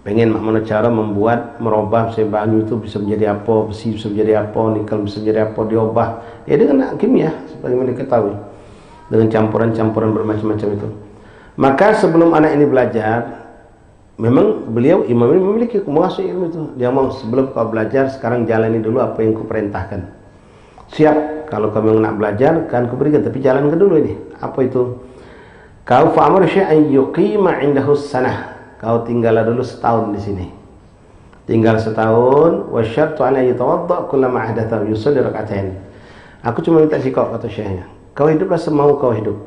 pengen bagaimana cara membuat, merubah misalnya banyu itu bisa menjadi apa, besi bisa menjadi apa, nikel bisa menjadi apa, diubah dengan kimia sebagaimana diketahui, dengan campuran-campuran bermacam-macam itu. Maka sebelum anak ini belajar, memang beliau imam ini memiliki menguasai ilmu itu. Dia mau, sebelum kau belajar, sekarang jalani dulu apa yang kuperintahkan. Siap, kalau kamu nak belajar kan kuberikan, tapi jalankan dulu ini. Apa itu? Kau fa'amur syai'an yuqima 'indahu sanah. Kau tinggallah dulu setahun di sini. Tinggal setahun, wa syartu 'ala yatawadda kullama ahdatha yusalli rak'atain. Aku cuma minta sikap, kata syekhnya. Kau hiduplah semau kau hidup.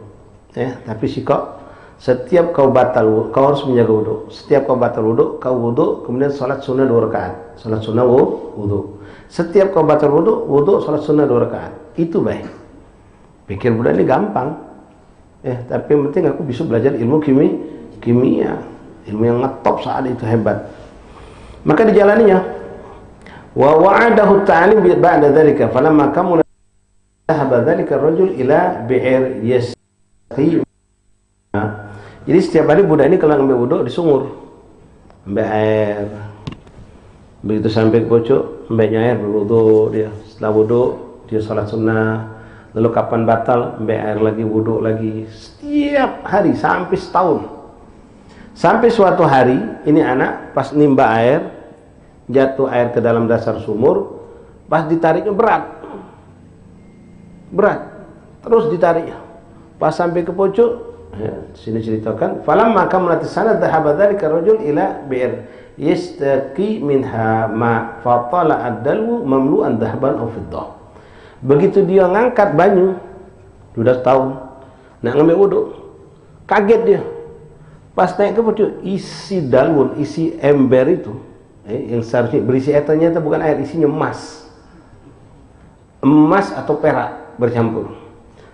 Tapi sikap setiap kau batal, kau harus menjaga wudu. Setiap kau batal wudu, kau wudu, kemudian salat sunnah 2 rakaat. Salat sunnah wudu. Setiap kau batal wudu, salat sunnah 2 rakaat. Itu baik. Pikir budak ini gampang. Tapi yang penting aku bisa belajar ilmu kimia. Ilmu yang ngetop saat itu hebat. Maka dijalaninya. Wa wa'adahu ta'alim ba'da dzalika falamma kamula dhahaba dzalika ar-rajul ila bi'ir yasqi. Jadi setiap hari budak ini kalau ambil wudu di sumur, ambil air. Begitu sampai ke pojok, ambilnya air, berwudu dia. Setelah wudu dia salat sunnah. Lalu kapan batal, ambil air lagi, wudu lagi. Setiap hari sampai setahun. Sampai suatu hari ini anak pas nimba air, jatuh air ke dalam dasar sumur, pas ditariknya berat, terus ditariknya. Pas sampai ke pojok, sini ceritakan, falamma kamalat as-sanad dhahaba dzalika ar-rajul ila bi'r yastaqi minha ma fatala ad-dalwu mamlu'an dhahaban aw fiddah. Begitu dia ngangkat banyu, sudah setahun nak ngambil wudu, kaget dia. Pas naik ke pojok, isi dalwun, isi ember itu, yang seharusnya berisi air, ternyata bukan air, isinya emas atau perak bercampur.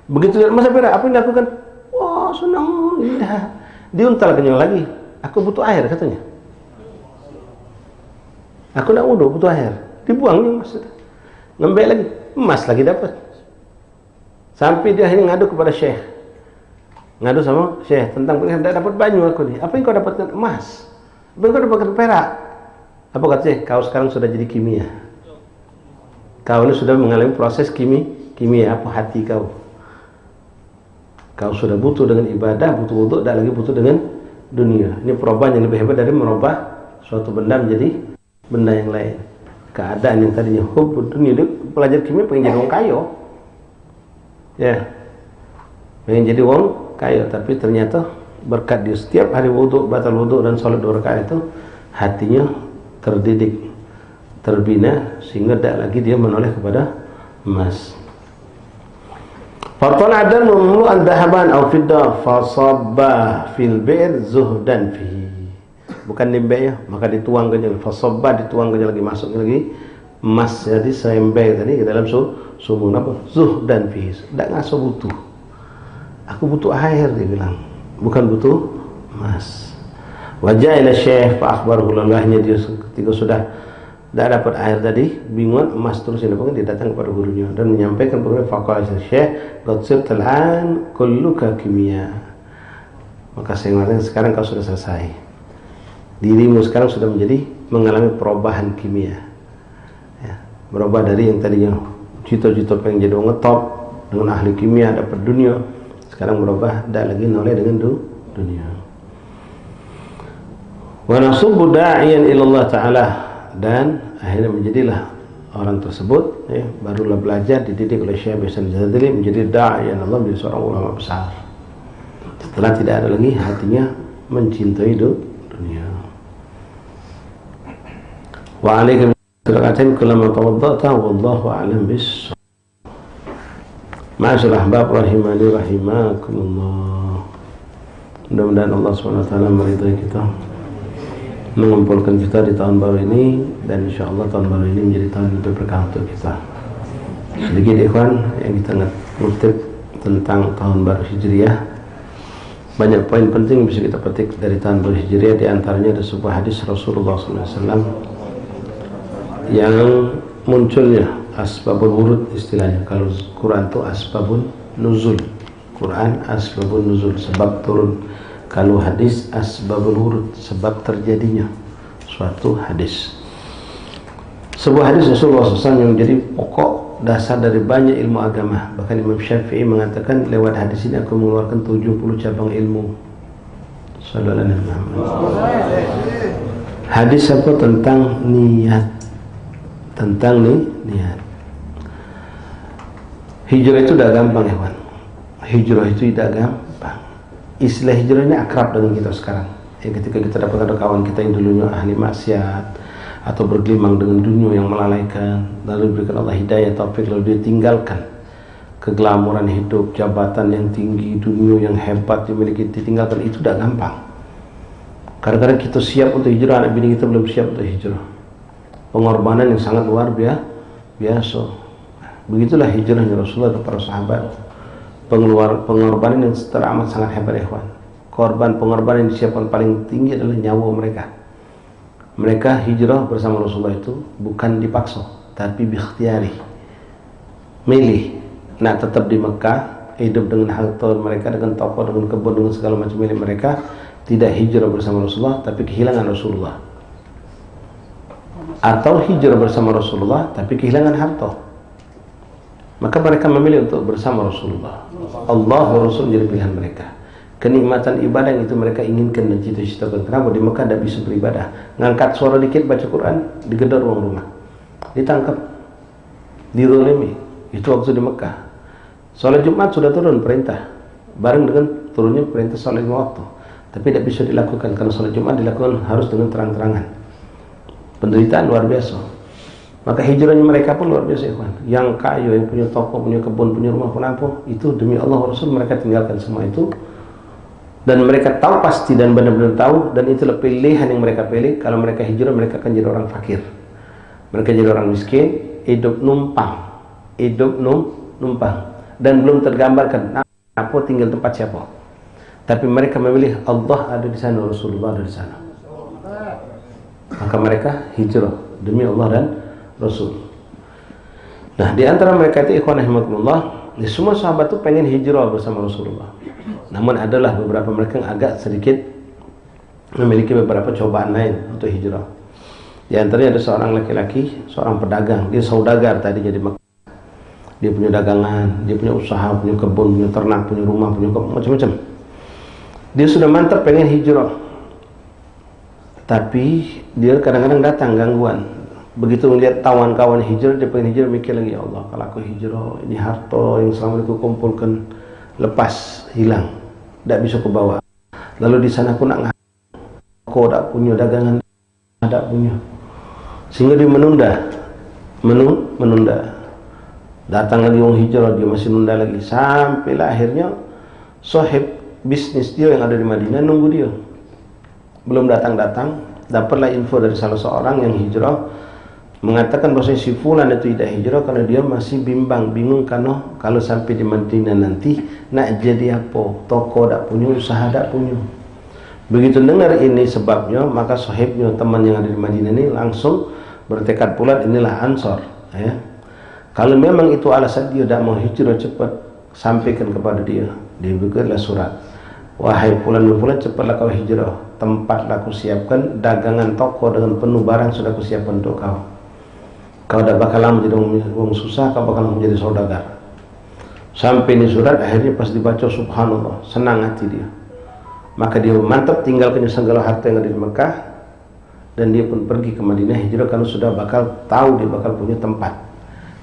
Begitu lihat emas perak, apa yang dilakukan? Wah, senang, indah. Diuntal kenyang lagi. Aku butuh air, katanya. Aku nak wudu, butuh air. Dibuang nih emas. Ngambil lagi, emas lagi dapat. Sampai dia akhirnya ngadu kepada Syekh. Ngadu sama Syekh tentang tidak dapat banyu aku nih. Apa yang kau dapatkan? Emas. Apa yang kau dapatkan? Perak. Apa kata Syekh? Kau sekarang sudah jadi kimia. Kau ini sudah mengalami proses kimia. Apa hati kau? Kau sudah butuh dengan ibadah, butuh wudu, tidak lagi butuh dengan dunia. Ini perubahan yang lebih hebat dari merubah suatu benda menjadi benda yang lain. Keadaan yang tadinya hubud dunia, dia pelajar kimia pengen jadi orang kaya. Pengen jadi orang kaya, tapi ternyata berkat dia setiap hari wudu, batal wudu dan salat 2 rakaat itu, hatinya terdidik, terbina, sehingga tidak lagi dia menoleh kepada emas. Fatala adan mamlu'an dhahaban aw fiddah fasabba fil bi'r zuhdan fihi. Bukan nimbe maka dituangkannya, fasabba dituangkannya lagi, masuknya lagi emas, jadi seember tadi ke dalam sumur apa? Zuhdan fihi. Tidak ngasuh butuh. Aku butuh air, dia bilang, bukan butuh emas. Wajah ila Syekh fa akhbaruhu, lalahnya dia ketika sudah tidak dapat air tadi, bingung, emas terus yang dapat, dia datang kepada gurunya dan menyampaikan kepada faqala Syekh, qad sirtal an kulluka kimia. Maka saya mengatakan, sekarang kau sudah selesai. Dirimu sekarang sudah mengalami perubahan kimia. Berubah dari yang tadinya cita-cita pengen jadi orang top dengan ahli kimia dapat dunia, sekarang berubah tidak lagi noleh dengan dunia. Wa nasubbu da'iyan ila Allah Ta'ala, dan akhirnya menjadilah orang tersebut barulah belajar dididik oleh Syekh Hasan Jazali menjadi da'iyan Allah, menjadi seorang ulama besar setelah tidak ada lagi hatinya mencintai dunia. Wa alaikum assalam kullama tawaddata wallahu a'lam bis. Ma'asyiral ahbab rahimani rahimakumullah. Mudah-mudahan Allah SWT meridai kita, mengumpulkan kita di tahun baru ini, dan insya Allah tahun baru ini menjadi tahun yang berkah untuk kita. Sedikit ikhwan yang kita ngutip tentang tahun baru Hijriah. Banyak poin penting yang bisa kita petik dari tahun baru Hijriah. Di antaranya ada sebuah hadis Rasulullah SAW yang munculnya asbabun wurud istilahnya. Kalau Quran itu asbabun nuzul, Quran asbabun nuzul, sebab turun. Kalau hadis asbabul wurud, sebab terjadinya suatu hadis. Sebuah hadis Rasulullah SAW yang menjadi pokok dasar dari banyak ilmu agama. Bahkan Imam Syafi'i mengatakan lewat hadis ini aku mengeluarkan 70 cabang ilmu. Sallallahu alaihi wasallam. Hadis apa? Tentang niat. Tentang niat. Hijrah itu udah gampang ya, Pak. Hijrah itu tidak gampang. Istilah hijrah ini akrab dengan kita sekarang. Ketika kita dapatkan kawan kita yang dulunya ahli maksiat atau bergelimang dengan dunia yang melalaikan, lalu berikan Allah hidayah taufik, lalu dia tinggalkan keglamoran hidup, jabatan yang tinggi, dunia yang hebat dimiliki, ditinggalkan, itu tidak gampang. Kadang-kadang kita siap untuk hijrah, anak bini kita belum siap untuk hijrah. Pengorbanan yang sangat luar biasa. Begitulah hijrahnya Rasulullah dan para sahabat. Pengorbanan yang teramat sangat hebat, ikhwan. Pengorbanan yang disiapkan paling tinggi adalah nyawa mereka. Mereka hijrah bersama Rasulullah itu bukan dipaksa, tapi bikhtiyari, milih nak tetap di Mekah, hidup dengan harta mereka, dengan toko, dengan kebun, dengan segala macam milik mereka. Tidak hijrah bersama Rasulullah tapi kehilangan Rasulullah, atau hijrah bersama Rasulullah tapi kehilangan harta. Maka mereka memilih untuk bersama Rasulullah. Allah Rasul menjadi pilihan mereka. Kenikmatan ibadah yang itu mereka inginkan dan cita-citakan. Kenapa di Mekah tidak bisa beribadah? Ngangkat suara dikit baca Quran, digedor ruang rumah, ditangkap, dizalimi. Itu waktu di Mekah. Salat Jumat sudah turun perintah, bareng dengan turunnya perintah salat 5 waktu, tapi tidak bisa dilakukan karena salat Jumat dilakukan harus dengan terang-terangan. Penderitaan luar biasa. Maka hijrahnya mereka pun luar biasa, ikhwan. Yang kaya, yang punya toko, punya kebun, punya rumah, pun apa, itu demi Allah Rasul mereka tinggalkan semua itu. Dan mereka tahu pasti dan benar-benar tahu, dan itulah pilihan yang mereka pilih. Kalau mereka hijrah, mereka akan jadi orang fakir. Mereka jadi orang miskin, hidup numpang, dan belum tergambarkan apa tinggal tempat siapa. Tapi mereka memilih Allah ada di sana, Rasulullah ada di sana. Maka mereka hijrah demi Allah dan Rasul. Nah, di antara mereka itu ikhwan rahimakumullah, semua sahabat itu pengen hijrah bersama Rasulullah. Namun adalah beberapa mereka yang agak sedikit memiliki beberapa cobaan lain untuk hijrah. Di antaranya ada seorang laki-laki, seorang pedagang, dia saudagar tadi jadi Mekah. Dia punya dagangan, dia punya usaha, punya kebun, punya ternak, punya rumah, punya macam-macam. Dia sudah mantap pengen hijrah. Tapi dia kadang-kadang datang gangguan. Begitu melihat kawan-kawan hijrah, dia pengen hijrah, mikir lagi, ya Allah, kalau aku hijrah, ini harta yang selama ini aku kumpulkan lepas, hilang, tidak bisa aku bawa. Lalu di sana aku nak kau tak punya dagangan, tak punya, sehingga dia menunda. Datang lagi orang hijrah, dia masih nunda lagi, sampailah akhirnya sahib bisnis dia yang ada di Madinah nunggu dia, belum datang-datang. Dapatlah info dari salah seorang yang hijrah, mengatakan bahwa si fulan itu tidak hijrah karena dia masih bingung karena kalau sampai di Madinah nanti nak jadi apa, toko tak punya, usaha tak punya. Begitu dengar ini sebabnya, maka sahibnya, teman yang ada di Madinah ini langsung bertekad pula, inilah Ansor, ya. Kalau memang itu alasan dia tidak mau hijrah cepat, sampaikan kepada dia. Dia buatlah surat, wahai fulan dan fulan, cepatlah kau hijrah, tempatlah aku siapkan, dagangan toko dengan penuh barang sudah aku siapkan untuk kau. Kau dah bakal lama jadi orang susah, kau bakal menjadi saudagar. Sampai ini surat, akhirnya pas dibaca, subhanallah, senang hati dia. Maka dia mantap tinggalkan segala harta yang ada di Mekah, dan dia pun pergi ke Madinah hijrah karena sudah bakal tahu dia bakal punya tempat,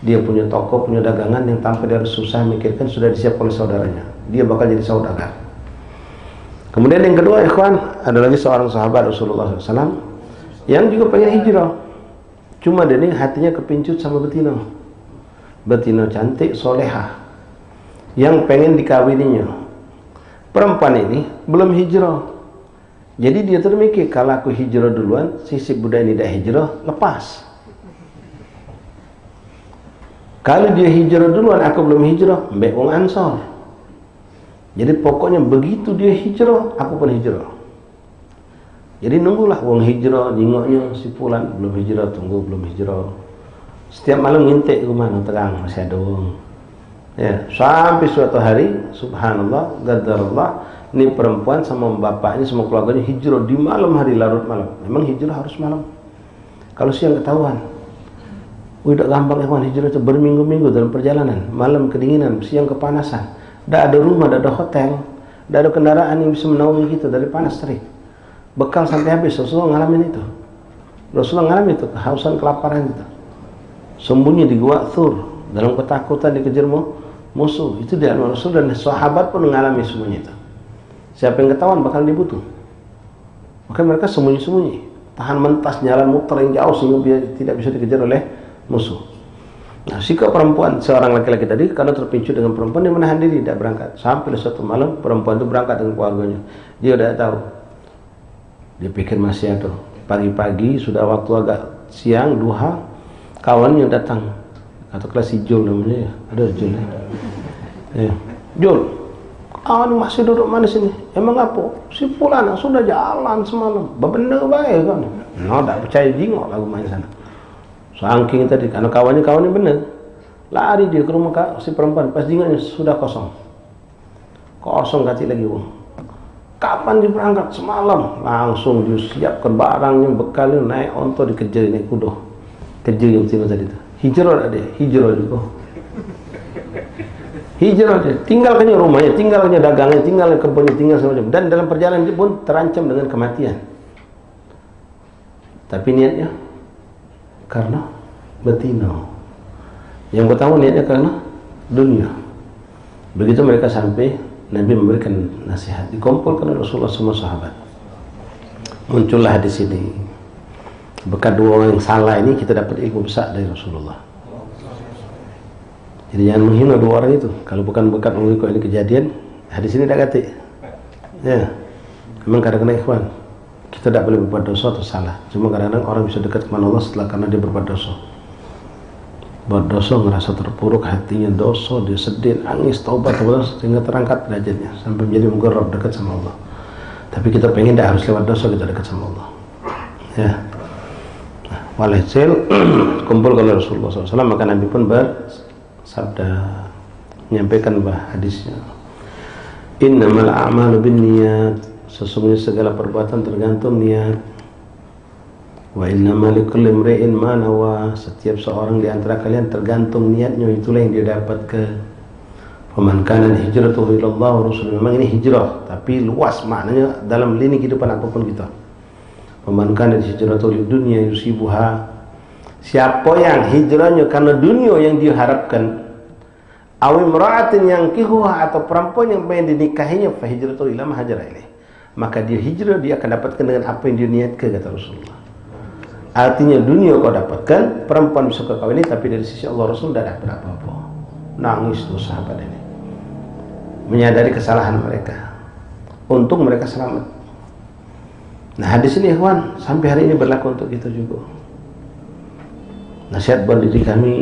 dia punya toko, punya dagangan yang tanpa dia harus susah mikirkan, sudah disiapkan oleh saudaranya, dia bakal jadi saudagar. Kemudian yang kedua ikhwan, ada lagi seorang sahabat Rasulullah SAW yang juga pengen hijrah, cuma dia ini hatinya kepincut sama betina cantik solehah yang pengen dikawininya. Perempuan ini belum hijrah, jadi dia termikir, kalau aku hijrah duluan, si budak ini tidak hijrah, lepas. Kalau dia hijrah duluan, aku belum hijrah, mbek wong Ansor. Jadi pokoknya begitu dia hijrah, aku pun hijrah. Jadi nunggulah wong hijrah, jingoknya si Fulan belum hijrah, tunggu belum hijrah. Setiap malam ngintik ke mana terang masih ada wong. Ya, sampai suatu hari, subhanallah, qadarullah, ini perempuan sama bapaknya, sama keluarganya hijrah di malam hari, larut malam. Memang hijrah harus malam. Kalau siang ketahuan. Udah gampang ikhwan, hijrah itu berminggu-minggu dalam perjalanan, malam kedinginan, siang kepanasan. Tidak ada rumah, tidak ada hotel, tidak ada kendaraan yang bisa menaungi kita dari panas terik. Bekal sampai habis. Rasulullah ngalamin itu. Rasulullah ngalamin itu, kehausan, kelaparan itu. Sembunyi di gua Thur, dalam ketakutan dikejar musuh. Itu dia Rasul dan sahabat pun mengalami semuanya itu. Siapa yang ketahuan bakal dibutuh. Maka mereka sembunyi-sembunyi, tahan mentas, jalan muter yang jauh sehingga dia tidak bisa dikejar oleh musuh. Nah, sikap perempuan seorang laki-laki tadi, kalau terpicu dengan perempuan, dia menahan diri, tidak berangkat. Sampai suatu malam perempuan itu berangkat dengan keluarganya. Dia udah tahu, dia pikir masih ada. Pagi-pagi sudah waktu agak siang, duha, kawannya datang, atau kelas si Jul namanya ya, ada Jul ya. Jul, kawan masih duduk mana sini? Emang apa? Si Fulan sudah jalan semalam, bener baik kan? No, tak percaya jingok lagu main sana. Saking tadi, karena kawannya bener, lari dia ke rumah si perempuan, pas jingoknya sudah kosong kati lagi wong. Kapan dia berangkat? Semalam. Langsung disiapkan barangnya, bekalnya, naik onto, dikejar, naik kuda, kejar yang sini tadi itu. Hijrah dia, hijrah juga. Hijrah dia, tinggalkannya rumahnya, tinggalkannya dagangnya, tinggalkannya kebunnya, tinggal semacam. Dan dalam perjalanan dia pun terancam dengan kematian. Tapi niatnya karena betina. Yang pertama niatnya karena dunia. Begitu mereka sampai, Nabi memberikan nasihat, dikumpulkan oleh Rasulullah sama sahabat. Muncullah hadis ini. Berkat dua orang yang salah ini kita dapat ilmu besar dari Rasulullah. Jadi jangan menghina dua orang itu. Kalau bukan berkat mengikut ini kejadian, hadis ini tidak kata. Ya, memang kadang-kadang ikhwan, kita tidak boleh berbuat dosa atau salah. Cuma kadang-kadang orang bisa dekat kepada Allah setelah karena dia berbuat dosa. Buat dosa, ngerasa terpuruk hatinya, dosa, dia sedih, nangis, taubat, sehingga terangkat derajatnya sampai menjadi menggerab dekat sama Allah. Tapi kita pengen tidak harus lewat dosa kita dekat sama Allah. Ya. Walhasil kumpul oleh Rasulullah SAW, maka Nabi pun bersabda, menyampaikan hadisnya, innamal a'malu binniyat, sesungguhnya segala perbuatan tergantung niat. Wa innamal likulli imri'in ma nawa, setiap seorang di antara kalian tergantung niatnya, itulah yang dia dapatkan. Faman kana hijratuhu ila Allah wa rasulih, memang ini hijrah tapi luas maknanya dalam lini kehidupan apapun kita. Faman kana hijratuhu lid dunya yusibuha, siapa yang hijrahnya karena dunia yang diharapkan, aw imra'atin yankihuha, atau perempuan yang pengen dinikahinya, fa hijratuhu ila ma hajara ilaih, maka dia hijrah, dia akan dapatkan dengan apa yang dia niatkan, kata Rasulullah. Artinya dunia kau dapatkan, perempuan bisa kau kawini, tapi dari sisi Allah Rasul tidak dapat apa-apa. Nangis tuh sahabat ini, menyadari kesalahan mereka, untung mereka selamat. Nah hadis ini ikhwan sampai hari ini berlaku untuk kita juga. Nasihat buat diri kami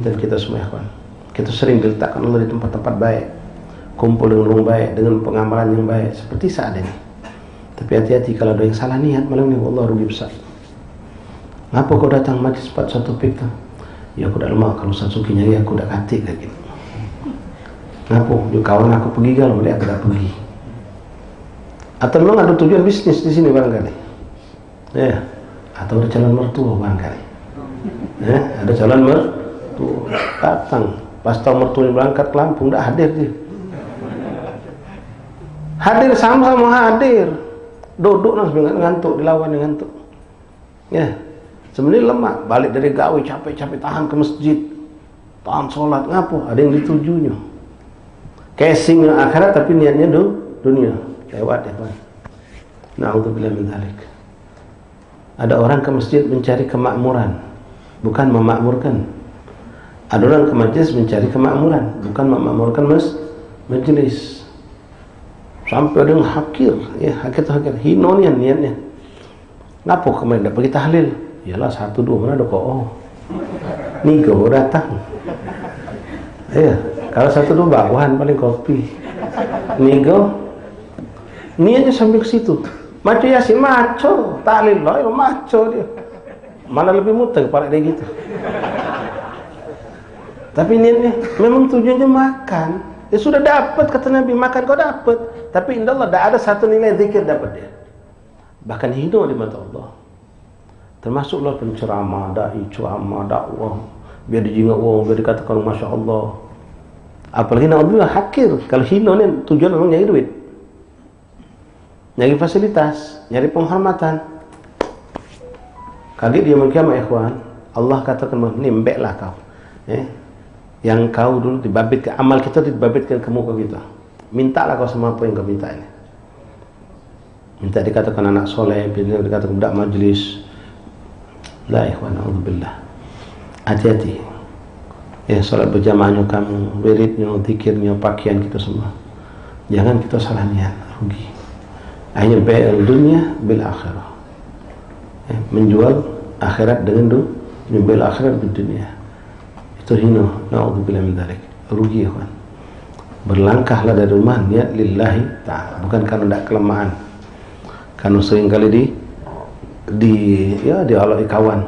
dan kita semua ikhwan, kita sering diletakkan Allah di tempat-tempat baik, kumpul dengan orang baik, dengan pengamalan yang baik seperti saat ini. Tapi hati-hati kalau ada yang salah niat, malam ini Allah rugi besar. Ngapa kau datang majlis 41 pik tu? Ya aku dah lemah, kalau Satsuki nyari aku dah katik lagi. Ngapa? Dia kawan aku pergi kalau dia aku dah pergi. Atau memang ada tujuan bisnis di sini barangkali. Ya, atau ada calon mertua barangkali. Ya, ada calon mertua datang. Pas tahu mertuanya berangkat ke Lampung, dah hadir dia. Hadir sama-sama hadir. Duduk langsung ngantuk, dilawan yang ngantuk. Ya, sebenarnya lemak, balik dari gawe capek-capek tahan ke masjid, tahan sholat, ngapo? Ada yang ditujunya. Casing akhirat tapi niatnya dunia. Lewat ya Pak. Na'udzubillah min dzalik. Ada orang ke masjid mencari kemakmuran, bukan memakmurkan. Ada orang ke majelis mencari kemakmuran, bukan memakmurkan majelis. Sampai ada yang hakir, ya hakir, hinonya niatnya. Ngapa kemarin dapat pergi tahlil? Yalah 1 2 mana ada kok. Oh. Nigo datang. Iya, kalau 1 2 bakwan paling kopi. Nigo niatnya sampai ke situ. Maco Yasin maco, tahlil loh, maco dia. Malah lebih muter kepala dia gitu. Tapi niatnya memang tujuannya makan. Ya sudah dapat kata Nabi, makan kau dapat. Tapi indallah tidak ada satu nilai zikir dapat dia. Bahkan hina di mata Allah. Termasuklah penceramah, dai, ceramah, dakwah. Biar dijingat orang, biar dikatakan Masya Allah. Apalagi na'udzubillah hakir. Kalau hina ni tujuan orang nyari duit, nyari fasilitas, nyari penghormatan. Kali dia kiamat ikhwan, Allah katakan nimbeklah kau. Yang kau dulu dibabitkan, amal kita dibabitkan ke muka kita. Mintalah kau semua apa yang kau minta ini. Minta dikatakan anak soleh, dikatakan budak majlis. La ikhwan, na'udzubillah. Hati-hati. Ya, salat berjamaahnya kamu, wiridnya, zikirnya, pakaian kita semua. Jangan kita salah niat, rugi. Hanya bai'al dunia bil akhirah. Menjual akhirat dengan bil akhirat di dunia. Itu hina, na'udzubillah min dzalik. Rugi ya kan. Berlangkahlah dari rumah niat lillahi ta'ala, bukan karena tidak kelemahan. Karena sering kali dialoi kawan.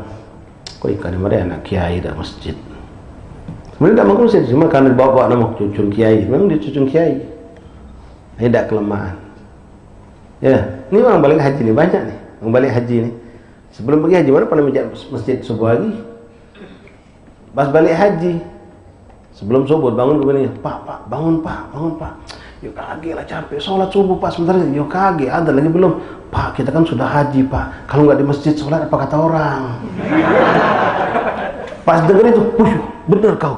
Kok ikan ini anak kiai dah masjid. Sebenarnya tidak mau masjid, cuma karena dibawa nama cucung kiai. Memang dia cucung kiai. Ini tidak kelemahan. Ya, ini orang balik haji nih banyak nih. Orang balik haji nih. Sebelum pergi haji mana pernah menjadi masjid subuh lagi? Pas balik haji, sebelum subuh bangun kemudian, Pak, bangun Pak. Yuk kaget lah capek, sholat subuh Pak sebentar. Yuk kaget, ada lagi belum? Pak, kita kan sudah haji Pak. Kalau nggak di masjid sholat apa kata orang? Pas denger itu, bener kau.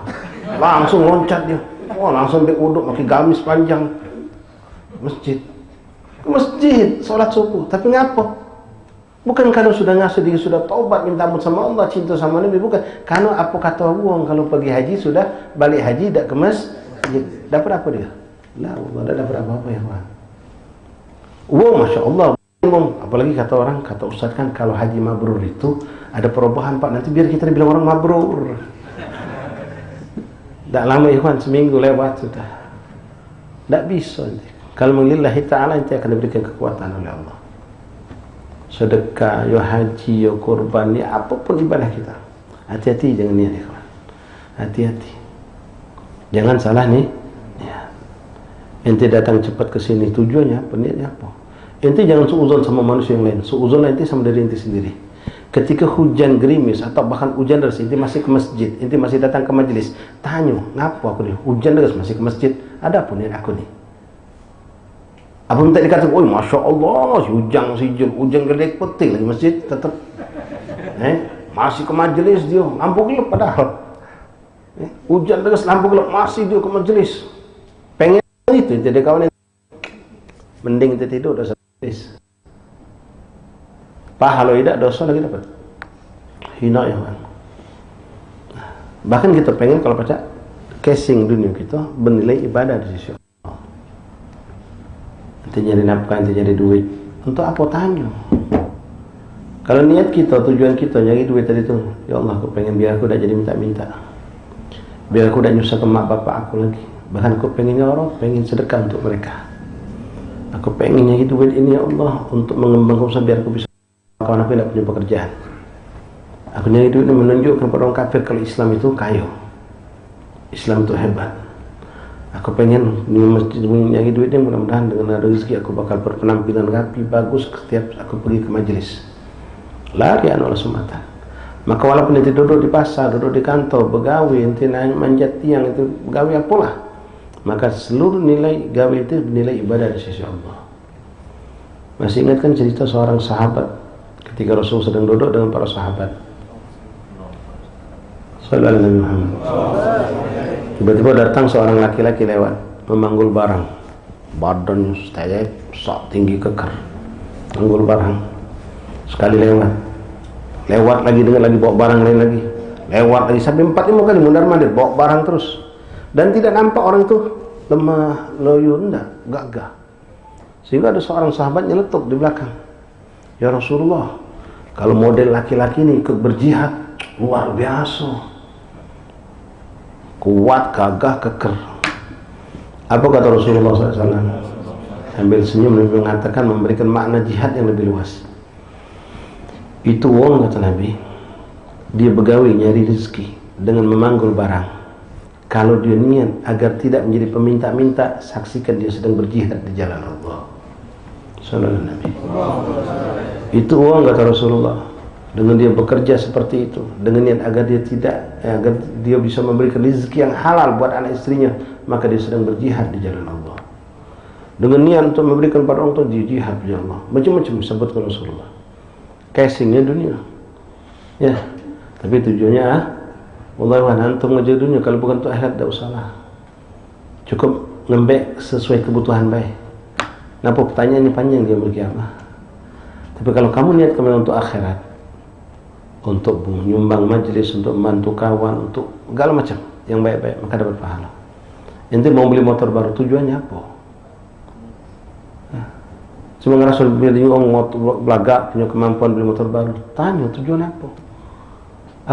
Langsung loncat dia. Oh, langsung ambil wuduk, pakai gamis panjang. Masjid. Ke masjid, sholat subuh. Tapi ngapa? Bukan karena sudah ngasuh diri, sudah taubat, minta ampun sama Allah, cinta sama Nabi. Bukan. Karena apa kata orang kalau pergi haji, sudah balik haji, tidak ke masjid. Dapat apa dia? Lah, Allah tidak dapat apa-apa ya Pak. Wow, Masya Allah. Apalagi kata orang, kata Ustaz kan, kalau haji mabrur itu ada perubahan Pak. Nanti biar kita dibilang orang mabrur. Tidak lama ikhwan, seminggu lewat sudah. Tidak bisa nanti. Kalau mengillahi ta'ala nanti akan diberikan kekuatan oleh Allah. Sedekah, ya haji, ya kurban, ya apapun ibadah kita. Hati-hati jangan niat ikhwan. Hati-hati. Jangan salah nih. Ya. Ente datang cepat ke sini tujuannya apa? Niatnya apa? Ente jangan suuzon sama manusia yang lain. Suuzon ente sama diri ente sendiri. Ketika hujan gerimis atau bahkan hujan deras, ente masih ke masjid, ente masih datang ke majelis, tanya, ngapa aku nih? Hujan deras masih ke masjid, ada apa niat aku nih? Apa minta dikatakan, oh Masya Allah, si hujan gede peting lagi masjid, tetap masih ke majelis dia, lampu gelap padahal. Hujan deras, lampu gelap, masih dia ke majelis. Pengen itu, jadi kawan mending kita tidur, dosa majelis. Pahala tidak, dosa lagi dapat. Hina ya kan. Bahkan kita pengen kalau baca casing dunia kita bernilai ibadah di sisi Allah. Nanti nyari nafkah, nanti nyari duit. Untuk apa tanya? Kalau niat kita, tujuan kita nyari duit tadi itu, ya Allah aku pengen biar aku tidak jadi minta-minta. Biar aku tidak nyusah ke mak bapak aku lagi. Bahkan aku pengen orang, pengen sedekah untuk mereka. Aku pengen nyari duit ini ya Allah untuk mengembangkan usaha biar aku bisa kawan aku tidak punya pekerjaan. Aku nyari duit ini menunjukkan kepada orang kafir kalau Islam itu kaya, Islam itu hebat. Aku pengen di masjid nyari duit ini, mudah-mudahan dengan ada rezeki aku bakal berpenampilan rapi bagus setiap aku pergi ke majelis. Lari anu semata. Maka walaupun nanti duduk di pasar, duduk di kantor, begawe, nanti manjat tiang itu begawe apalah, maka seluruh nilai gawe itu nilai ibadah di sisi Allah. Masih ingat kan cerita seorang sahabat ketika Rasul sedang duduk dengan para sahabat. Sallallahu alaihi Muhammad. Tiba-tiba datang seorang laki-laki lewat memanggul barang, badannya setayap, sak tinggi keker, manggul barang. Sekali lewat lagi dengan lagi bawa barang lain lagi, lewat lagi sampai 4-5 kali mundar-mandir bawa barang terus, dan tidak nampak orang itu lemah loyo, enggak, gagah. Sehingga ada seorang sahabat nyeletuk di belakang, ya Rasulullah, kalau model laki-laki ini ikut berjihad luar biasa, kuat, gagah, keker. Apa kata Rasulullah SAW? Sambil senyum Nabi mengatakan, memberikan makna jihad yang lebih luas. Itu wong, kata Nabi, dia begawi nyari rezeki dengan memanggul barang. Kalau dia niat agar tidak menjadi peminta-minta, saksikan dia sedang berjihad di jalan Allah. Sallallahu Nabi. Itu uang, kata Rasulullah. Dengan dia bekerja seperti itu, dengan niat agar dia agar dia bisa memberikan rezeki yang halal buat anak istrinya, maka dia sedang berjihad di jalan Allah. Dengan niat untuk memberikan pada orang tua, dia jihad di jalan Allah. Macam-macam disebutkan Rasulullah. Casingnya dunia, ya. Tapi tujuannya, wallahi antum ngejar dunia, kalau bukan untuk akhirat tidak usahlah. Cukup ngembek sesuai kebutuhan baik. Kenapa pertanyaannya panjang dia berkiamah? Tapi kalau kamu niat kembali untuk akhirat, untuk menyumbang majelis, untuk membantu kawan, untuk segala macam yang baik-baik, maka dapat pahala. Ente mau beli motor baru, tujuannya apa? Cuma ngerasa orang motor belagak, punya kemampuan beli motor baru. Tanya tujuan apa?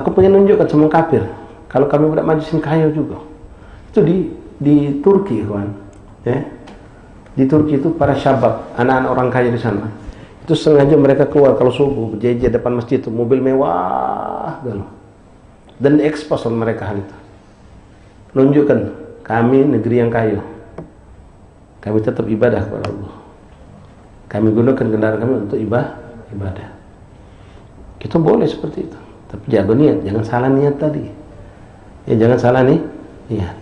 Aku pengen nunjukkan semua kafir kalau kami budak majlisin kaya juga. Itu di Turki, kawan, ya. Di Turki itu para syabab, anak-anak orang kaya di sana, itu sengaja mereka keluar kalau subuh berjejer depan masjid itu, mobil mewah galau, dan ekspos oleh mereka hal itu, menunjukkan kami negeri yang kaya, kami tetap ibadah kepada Allah, kami gunakan kendaraan kami untuk ibadah. Kita boleh seperti itu, tapi jaga niat, jangan salah niat tadi, ya, jangan salah nih niat.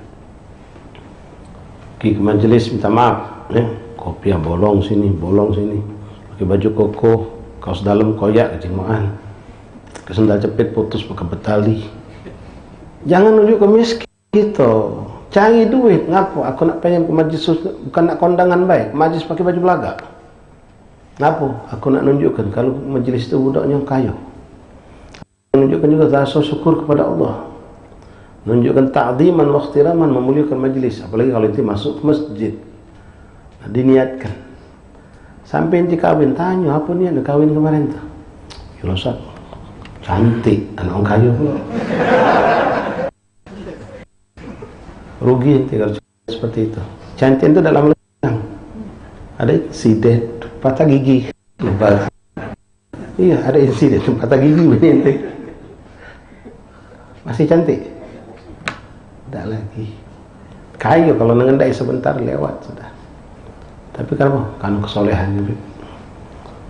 Pergi ke majelis minta maaf, kopiah bolong sini, pakai baju koko, kaos dalam koyak kejimaan, kesendal jepit putus pakai betali. Jangan nunjuk ke miskin gitu, cari duit. Ngapa? Aku nak pengen ke majlis, bukan nak kondangan baik, majlis pakai baju belagak. Ngapa? Aku nak nunjukkan kalau majlis itu budaknya kaya. Menunjukkan juga rasa syukur kepada Allah, menunjukkan ta'ziman wa ikhtiraman, memuliakan majlis, apalagi kalau itu masuk ke masjid. Nah, diniatkan. Sampai nanti kawin, tanya apa niat kawin kemarin tuh? Ya Ustaz, cantik, anak orang kaya pula. Rugi nanti kalau seperti itu. Cantik itu dalam lembang. Ada insiden patah gigi. Lupa. Iya, ada insiden patah gigi nanti. Masih cantik? Tidak lagi. Kayu kalau mengendai sebentar lewat sudah. Tapi kenapa? Kan kesolehan juga.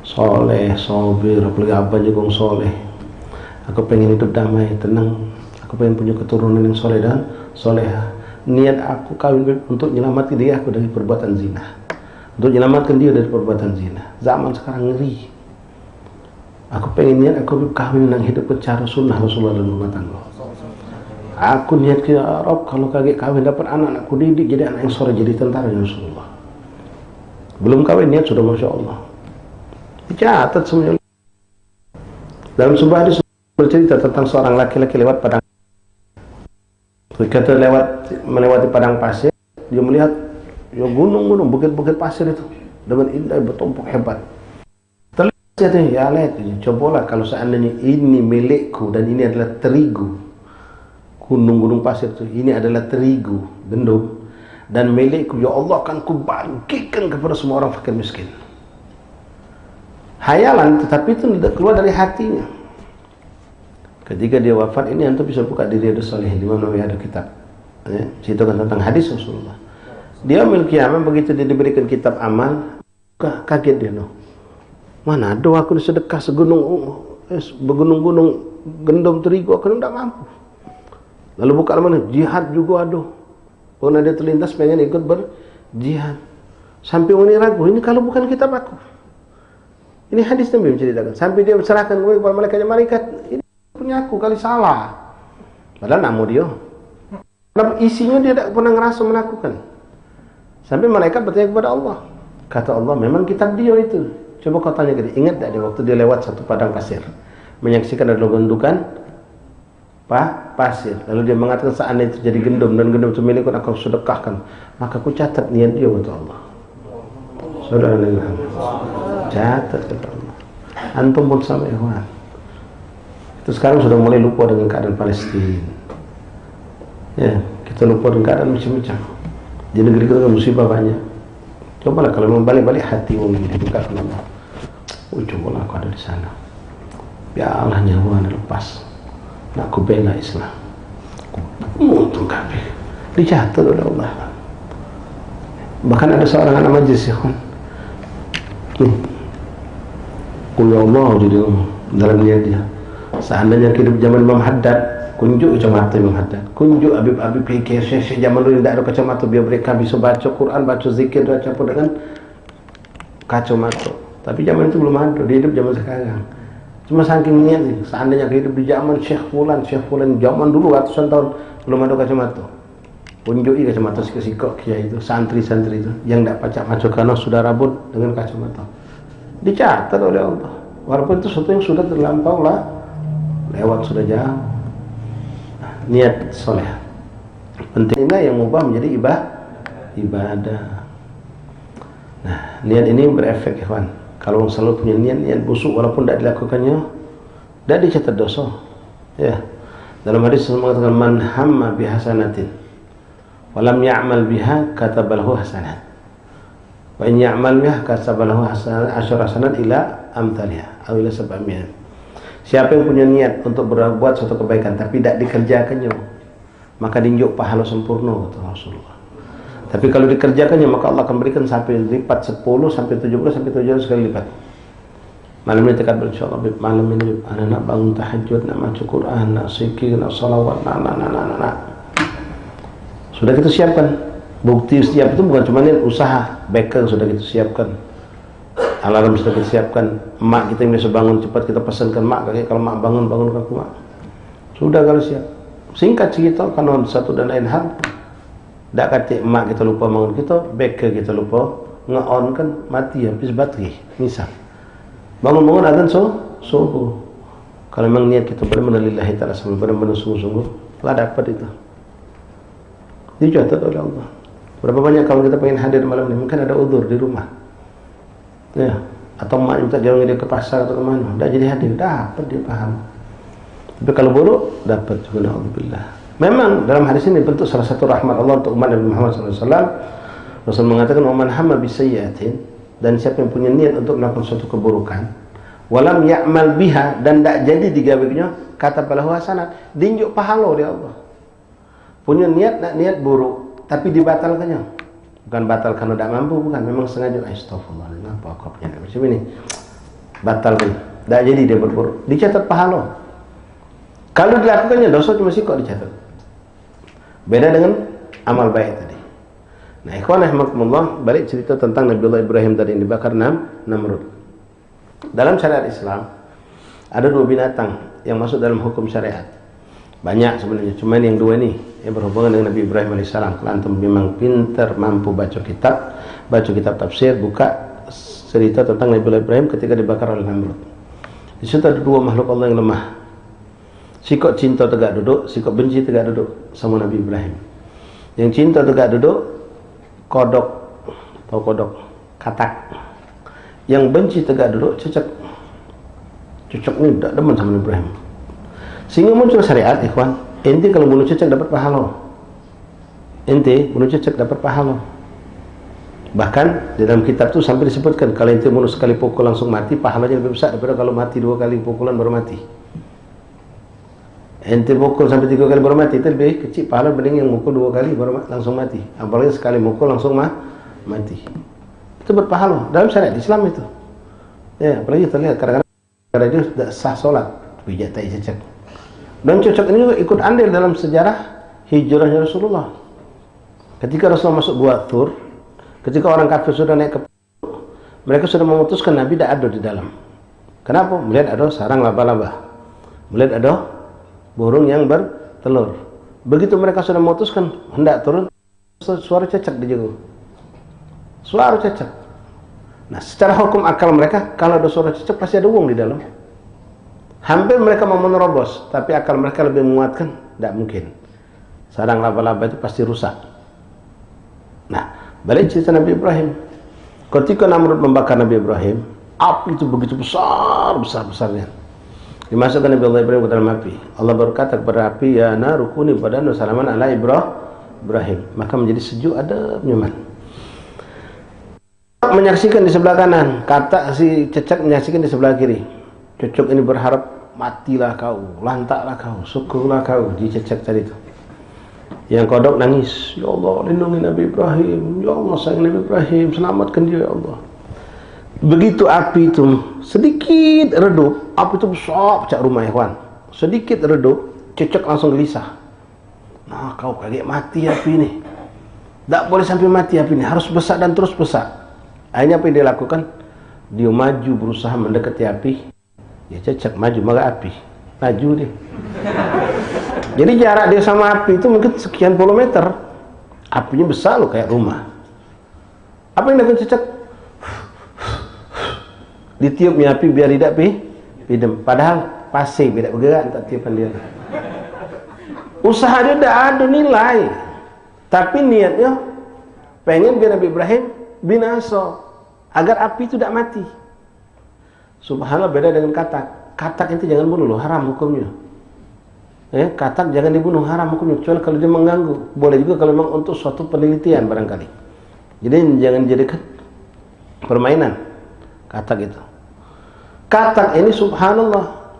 Soleh, sobir, apalagi abah juga soleh. Aku pengen hidup damai, tenang. Aku pengen punya keturunan yang soleh dan soleha. Niat aku kawin untuk menyelamatkan dia aku dari perbuatan zina. Untuk menyelamatkan dia dari perbuatan zina. Zaman sekarang ngeri. Aku pengen niat aku kawin dan hidup cara sunnah Rasulullah dan rumah tangga. Aku niat ke Arab, kalau kaget kawin dapat anak aku didik jadi anak yang soleh, jadi tentara ya Rasulullah. Belum kawin niat sudah Masya Allah. Dicatat semuanya. Dalam sebuah hadis bercerita tentang seorang laki-laki lewat padang. Ketika melewati padang pasir, dia melihat ya gunung-gunung, bukit-bukit pasir itu dengan indah bertumpuk hebat. Terlihat ya lihat, cobalah kalau seandainya ini milikku dan ini adalah terigu. Gunung-gunung pasir itu, ini adalah terigu, gandum, dan milikku, ya Allah akan kubagikan kepada semua orang fakir miskin. Hayalan, tetapi itu tidak keluar dari hatinya. Ketika dia wafat, ini antum bisa buka di Riyadhus Shalihin, di mana ada kitab, ceritakan tentang hadis Rasulullah. Dia memiliki amal, begitu dia diberikan kitab amal, kaget dia, no. Mana ada aku sedekah begunung-gunung gendum terigu, aku tidak mampu. Lalu buka mana? Jihad juga ada. Pernah dia terlintas pengen ikut berjihad. Sampai ini ragu, ini kalau bukan kitab aku. Ini hadis Nabi menceritakan. Sampai dia berserahkan kepada malaikat ini punya aku kali salah. Padahal nak mau dia. Dalam isinya dia tak pernah ngerasa melakukan. Sampai malaikat bertanya kepada Allah. Kata Allah, memang kitab dia itu. Coba kau tanya ke dia. Ingat tak dia waktu dia lewat satu padang pasir, menyaksikan ada gundukan pasir. Lalu dia mengatakan seandainya itu jadi gendum dan gendum itu milikku, aku sedekahkan. Maka aku catat niat dia, kata Allah. Saudara Muhammad, catat kata Allah. Antum pun sama ikhwan. Itu sekarang sudah mulai lupa dengan keadaan Palestina. Ya, kita lupa dengan keadaan macam-macam. Di negeri kita musibah banyak. Cobalah kalau mau balik-balik hati orang ini buka Allah. Oh, cobalah aku ada di sana. Ya Allah, nyawa anda lepas. Nak aku bela Islam. Untung kafir. Dicatat oleh Allah. Bahkan ada seorang anak majlis ya kan. Qul ya Allah di dalam niat dia. Seandainya hidup zaman Imam Haddad, kunjuk kacamata Imam Haddad, kunjuk Habib-habib Syekh zaman dulu tidak ada kacamata, biar mereka bisa baca Quran, baca zikir, baca apa dengan kacamata. Tapi zaman itu belum ada, dia hidup zaman sekarang. Cuma saking niat nih, seandainya hidup di zaman Syekh Fulan zaman dulu ratusan tahun belum ada kacamata. Kunjui kacamata sikok kiai itu, santri-santri itu yang tidak pacak maco karena sudah rabun dengan kacamata. Dicatat oleh Allah. Walaupun itu sesuatu yang sudah terlampau lah, lewat sudah jauh. Nah, niat soleh pentingnya yang mubah menjadi ibadah. Nah, niat ini berefek ya kawan. Kalau selalu punya niat busuk walaupun tidak dilakukannya, tidak dicatat dosa. Ya. Dalam hadis mengatakan man hamma bihasanatin walam ya'mal biha katabalahu hasanat. Wa in ya'mal biha katabalahu asyara hasanat ila amthaliha aw ila 700. Siapa yang punya niat untuk berbuat suatu kebaikan tapi tidak dikerjakannya, maka dinjuk pahala sempurna kata Rasulullah. Tapi kalau dikerjakannya maka Allah akan berikan sampai lipat 10 sampai 70 sampai 700 kali lipat. Malam ini tekad insyaallah malam ini anak nak bangun tahajud, nak baca Quran, nak zikir, nak salawat, nak. Sudah kita siapkan. Bukti siap itu bukan cuma usaha, baker sudah kita siapkan. Alarm sudah kita siapkan. Mak kita yang biasa bangun cepat kita pesankan mak, kalau mak bangunkan aku mak. Sudah kalau siap. Singkat cerita karena satu dan lain hal. Tak kata mak kita lupa bangun kita, baker kita lupa nge-on kan mati habis baterai. Misal bangun azan subuh. Kalau memang niat kita benar-benar lillahi ta'ala benar-benar sungguh-sungguh, lah dapat itu. Dicatat oleh Allah. Berapa banyak kalau kita pengen hadir malam ini, mungkin ada udzur di rumah. Ya, atau mak minta dia ke pasar atau kemana, tidak jadi hadir, dapat dia paham. Tapi kalau buruk, dapat juga na'udzubillah. Memang dalam hadis ini bentuk salah satu rahmat Allah untuk umat Nabi Muhammad SAW. Rasul mengatakan waman hamma bisayyi'atin, dan siapa yang punya niat untuk melakukan suatu keburukan, walam ya'mal biha, dan tak jadi digawinya, kata pahala hasanat, dinjuk pahala oleh Allah. Punya niat buruk tapi dibatalkannya, bukan batal karena tidak mampu, bukan, memang sengaja. Astagfirullah, apa aku punya macam ini, batalkan, tak jadi dia berburuk, dicatat pahala. Kalau dilakukannya dosa cuma kok dicatat. Beda dengan amal baik tadi. Nah, ikhwan rahimakumullah, balik cerita tentang Nabiullah Ibrahim tadi yang dibakar Namrud. Dalam syariat Islam ada dua binatang yang masuk dalam hukum syariat. Banyak sebenarnya, cuman yang dua ini yang berhubungan dengan Nabi Ibrahim alaihissalam. Kalau antum memang pintar, mampu baca kitab tafsir, buka cerita tentang Nabiullah Ibrahim ketika dibakar oleh Namrud. Di situ ada dua makhluk Allah yang lemah. Sikap cinta tegak duduk, sikap benci tegak duduk sama Nabi Ibrahim. Yang cinta tegak duduk, kodok, tahu kodok, katak. Yang benci tegak duduk, cecek. Cecek ini tidak demen sama Nabi Ibrahim. Sehingga muncul syariat, ikhwan. Ente kalau bunuh cecek dapat pahala. Ente bunuh cecek dapat pahala. Bahkan di dalam kitab itu sampai disebutkan kalau ente bunuh sekali pukul langsung mati, pahalanya lebih besar daripada kalau mati 2 kali pukulan baru mati. Ente pukul sampai 3 kali baru mati, itu lebih kecil pahala dibanding yang mukul 2 kali baru langsung mati. Apalagi sekali mukul langsung mati. Itu berpahala dalam syariat Islam itu. Ya, apalagi terlihat kadang-kadang dia tidak sah solat, pijat tai cecek. Dan cocok ini juga ikut andil dalam sejarah hijrahnya Rasulullah. Ketika Rasulullah masuk Gua Thur, ketika orang kafir sudah naik ke, mereka sudah memutuskan Nabi tidak ada di dalam. Kenapa? Melihat ada sarang laba-laba, melihat ada burung yang bertelur. Begitu mereka sudah memutuskan hendak turun, suara cecak dijaga. Suara cecak. Nah, secara hukum akal mereka, kalau ada suara cecak pasti ada uang di dalam. Hampir mereka mau menerobos, tapi akal mereka lebih menguatkan, tidak mungkin. Sarang laba-laba itu pasti rusak. Nah, balik cerita Nabi Ibrahim. Ketika Namrud membakar Nabi Ibrahim, api itu begitu besar-besarnya. Dimasukkan Nabi Allah Ibrahim ke dalam api. Allah berkata kepada api, ya naru kuni badan salaman ala Ibrahim. Maka menjadi sejuk, ada nyaman. Menyaksikan di sebelah kanan, kata si cecak menyaksikan di sebelah kiri. Cecak ini berharap, matilah kau, lantaklah kau, syukurlah kau, di cecak tadi itu. Yang kodok nangis, ya Allah lindungi Nabi Ibrahim, ya Allah sayang Nabi Ibrahim, selamatkan dia ya Allah. Begitu api itu sedikit redup, api itu besar pecah rumah ikhwan. Sedikit redup, cecak langsung gelisah. Nah, kau kaget mati api ini. Tak boleh sampai mati api ini, harus besar dan terus besar. Akhirnya apa yang dia lakukan? Dia maju berusaha mendekati api. Ya cecak maju maka api maju dia. Jadi jarak dia sama api itu mungkin sekian puluh meter. Apinya besar loh kayak rumah. Apa yang dilakukan cecak? Ditiupnya api biar tidak pidem. Padahal pasir tidak bergerak, tak tiupan dia. Usaha dia tidak ada nilai, tapi niatnya pengen biar Nabi Ibrahim binasa agar api itu tidak mati. Subhanallah, beda dengan katak. Katak itu jangan bunuh loh, haram hukumnya. Katak jangan dibunuh, haram hukumnya. Kecuali kalau dia mengganggu. Boleh juga kalau memang untuk suatu penelitian barangkali. Jadi jangan jadikan permainan katak itu. Katak ini subhanallah,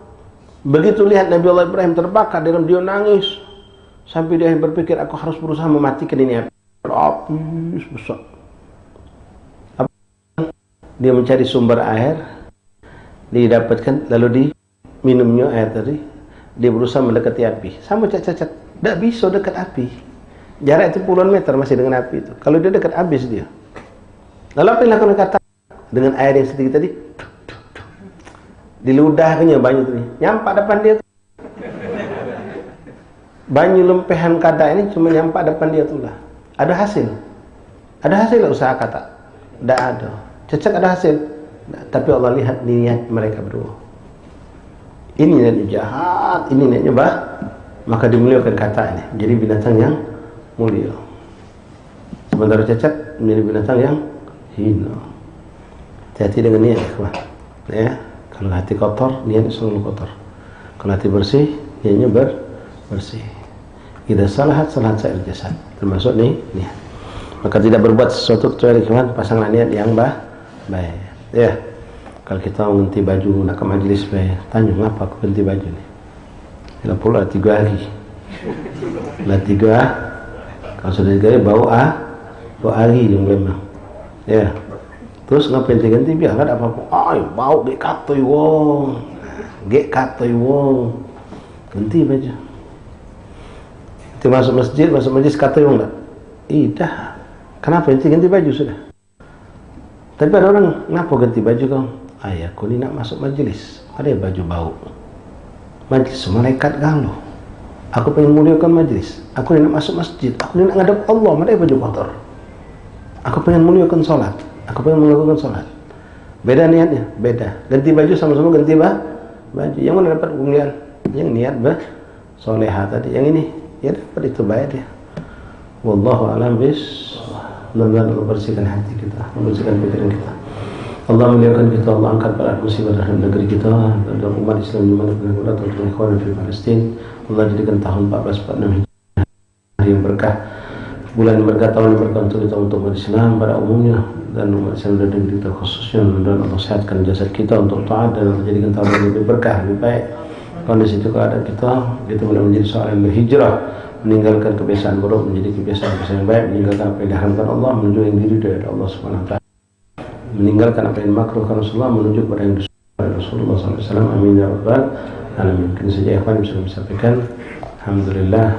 begitu lihat Nabi Allah Ibrahim terbakar, dia nangis sampai dia berpikir, aku harus berusaha mematikan ini api. Api besar. Dia mencari sumber air, didapatkan, lalu diminumnya air tadi. Dia berusaha mendekati api, sama cacat, tidak bisa dekat api. Jarak itu puluhan meter masih dengan api itu. Kalau dia dekat, habis dia. Lalu apa yang dilakukan kata dengan air yang sedikit tadi? Diludahkannya banyu tadi, nyampak depan dia. Banyu lempehan kata ini cuma nyampak depan dia tuh lah. Ada hasil. Ada hasil lah usaha kata? Tidak ada. Cecak ada hasil. Nah, tapi Allah lihat niat mereka berdua. Ini niatnya jahat, ini niatnya maka dimuliakan kata ini. Jadi binatang yang mulia. Sementara cecak menjadi binatang yang hina. Hati-hati dengan niat, ya. Kalau hati kotor, niatnya selalu kotor. Kalau hati bersih, niatnya bersih. Idza salahat sa'ir jasad. Termasuk niat. Maka tidak berbuat sesuatu kecuali pasangan niat yang baik. Ya. Kalau kita ganti baju nak ke majlis baik, tanya ngapa aku ganti baju ni? Bila pula 3 hari. Lah 3. Kalau sudah 3 hari bau hari yang memang. Ya. Terus ngapain ganti biar enggak ada apa-apa. Ai, bau gek katoi wong. Gek katoi wong. Ganti baju. Nanti masuk majlis katoi wong enggak? Dah. Kenapa ganti baju sudah? Tapi ada orang, kenapa ganti baju kau? Ayah, aku ni nak masuk majlis. Ada baju bau. Majlis malaikat galuh. Aku pengen muliakan majlis. Aku ni nak masuk masjid. Aku ni nak ngadap Allah. Ada baju kotor. Aku pengen muliakan solat. Aku pengen melakukan sholat. Beda niatnya, beda. Ganti baju sama-sama ganti baju. Yang mana dapat kemuliaan? Yang niat solehah tadi. Yang ini, ya dapat itu baik dia. Wallahu a'lam bishawab. Mudah-mudahan Allah bersihkan hati kita, membersihkan pikiran kita. Allah muliakan kita, Allah angkat berat musibah dalam negeri kita dan umat Islam di mana pun berada, terutama ikhwan di Palestina. Allah jadikan tahun 1446 hari yang berkah. Bulan yang berkah, tahun yang berkah untuk kita, untuk umat Islam pada umumnya dan umat Islam dan negeri kita khususnya. Dan Allah sehatkan jasad kita untuk taat dan Allah jadikan tahun yang lebih berkah, lebih baik. Kondisi itu keadaan kita mulai menjadi seorang yang berhijrah, meninggalkan kebiasaan buruk menjadi kebiasaan yang baik, meninggalkan apa yang diharamkan Allah, menuju yang diri dari Allah Subhanahu wa taala, meninggalkan apa yang dimakruhkan Rasulullah, menuju kepada yang disukai Rasulullah SAW. Amin ya rabbal alamin. Mungkin saja ikhwan bisa sampaikan. Alhamdulillah.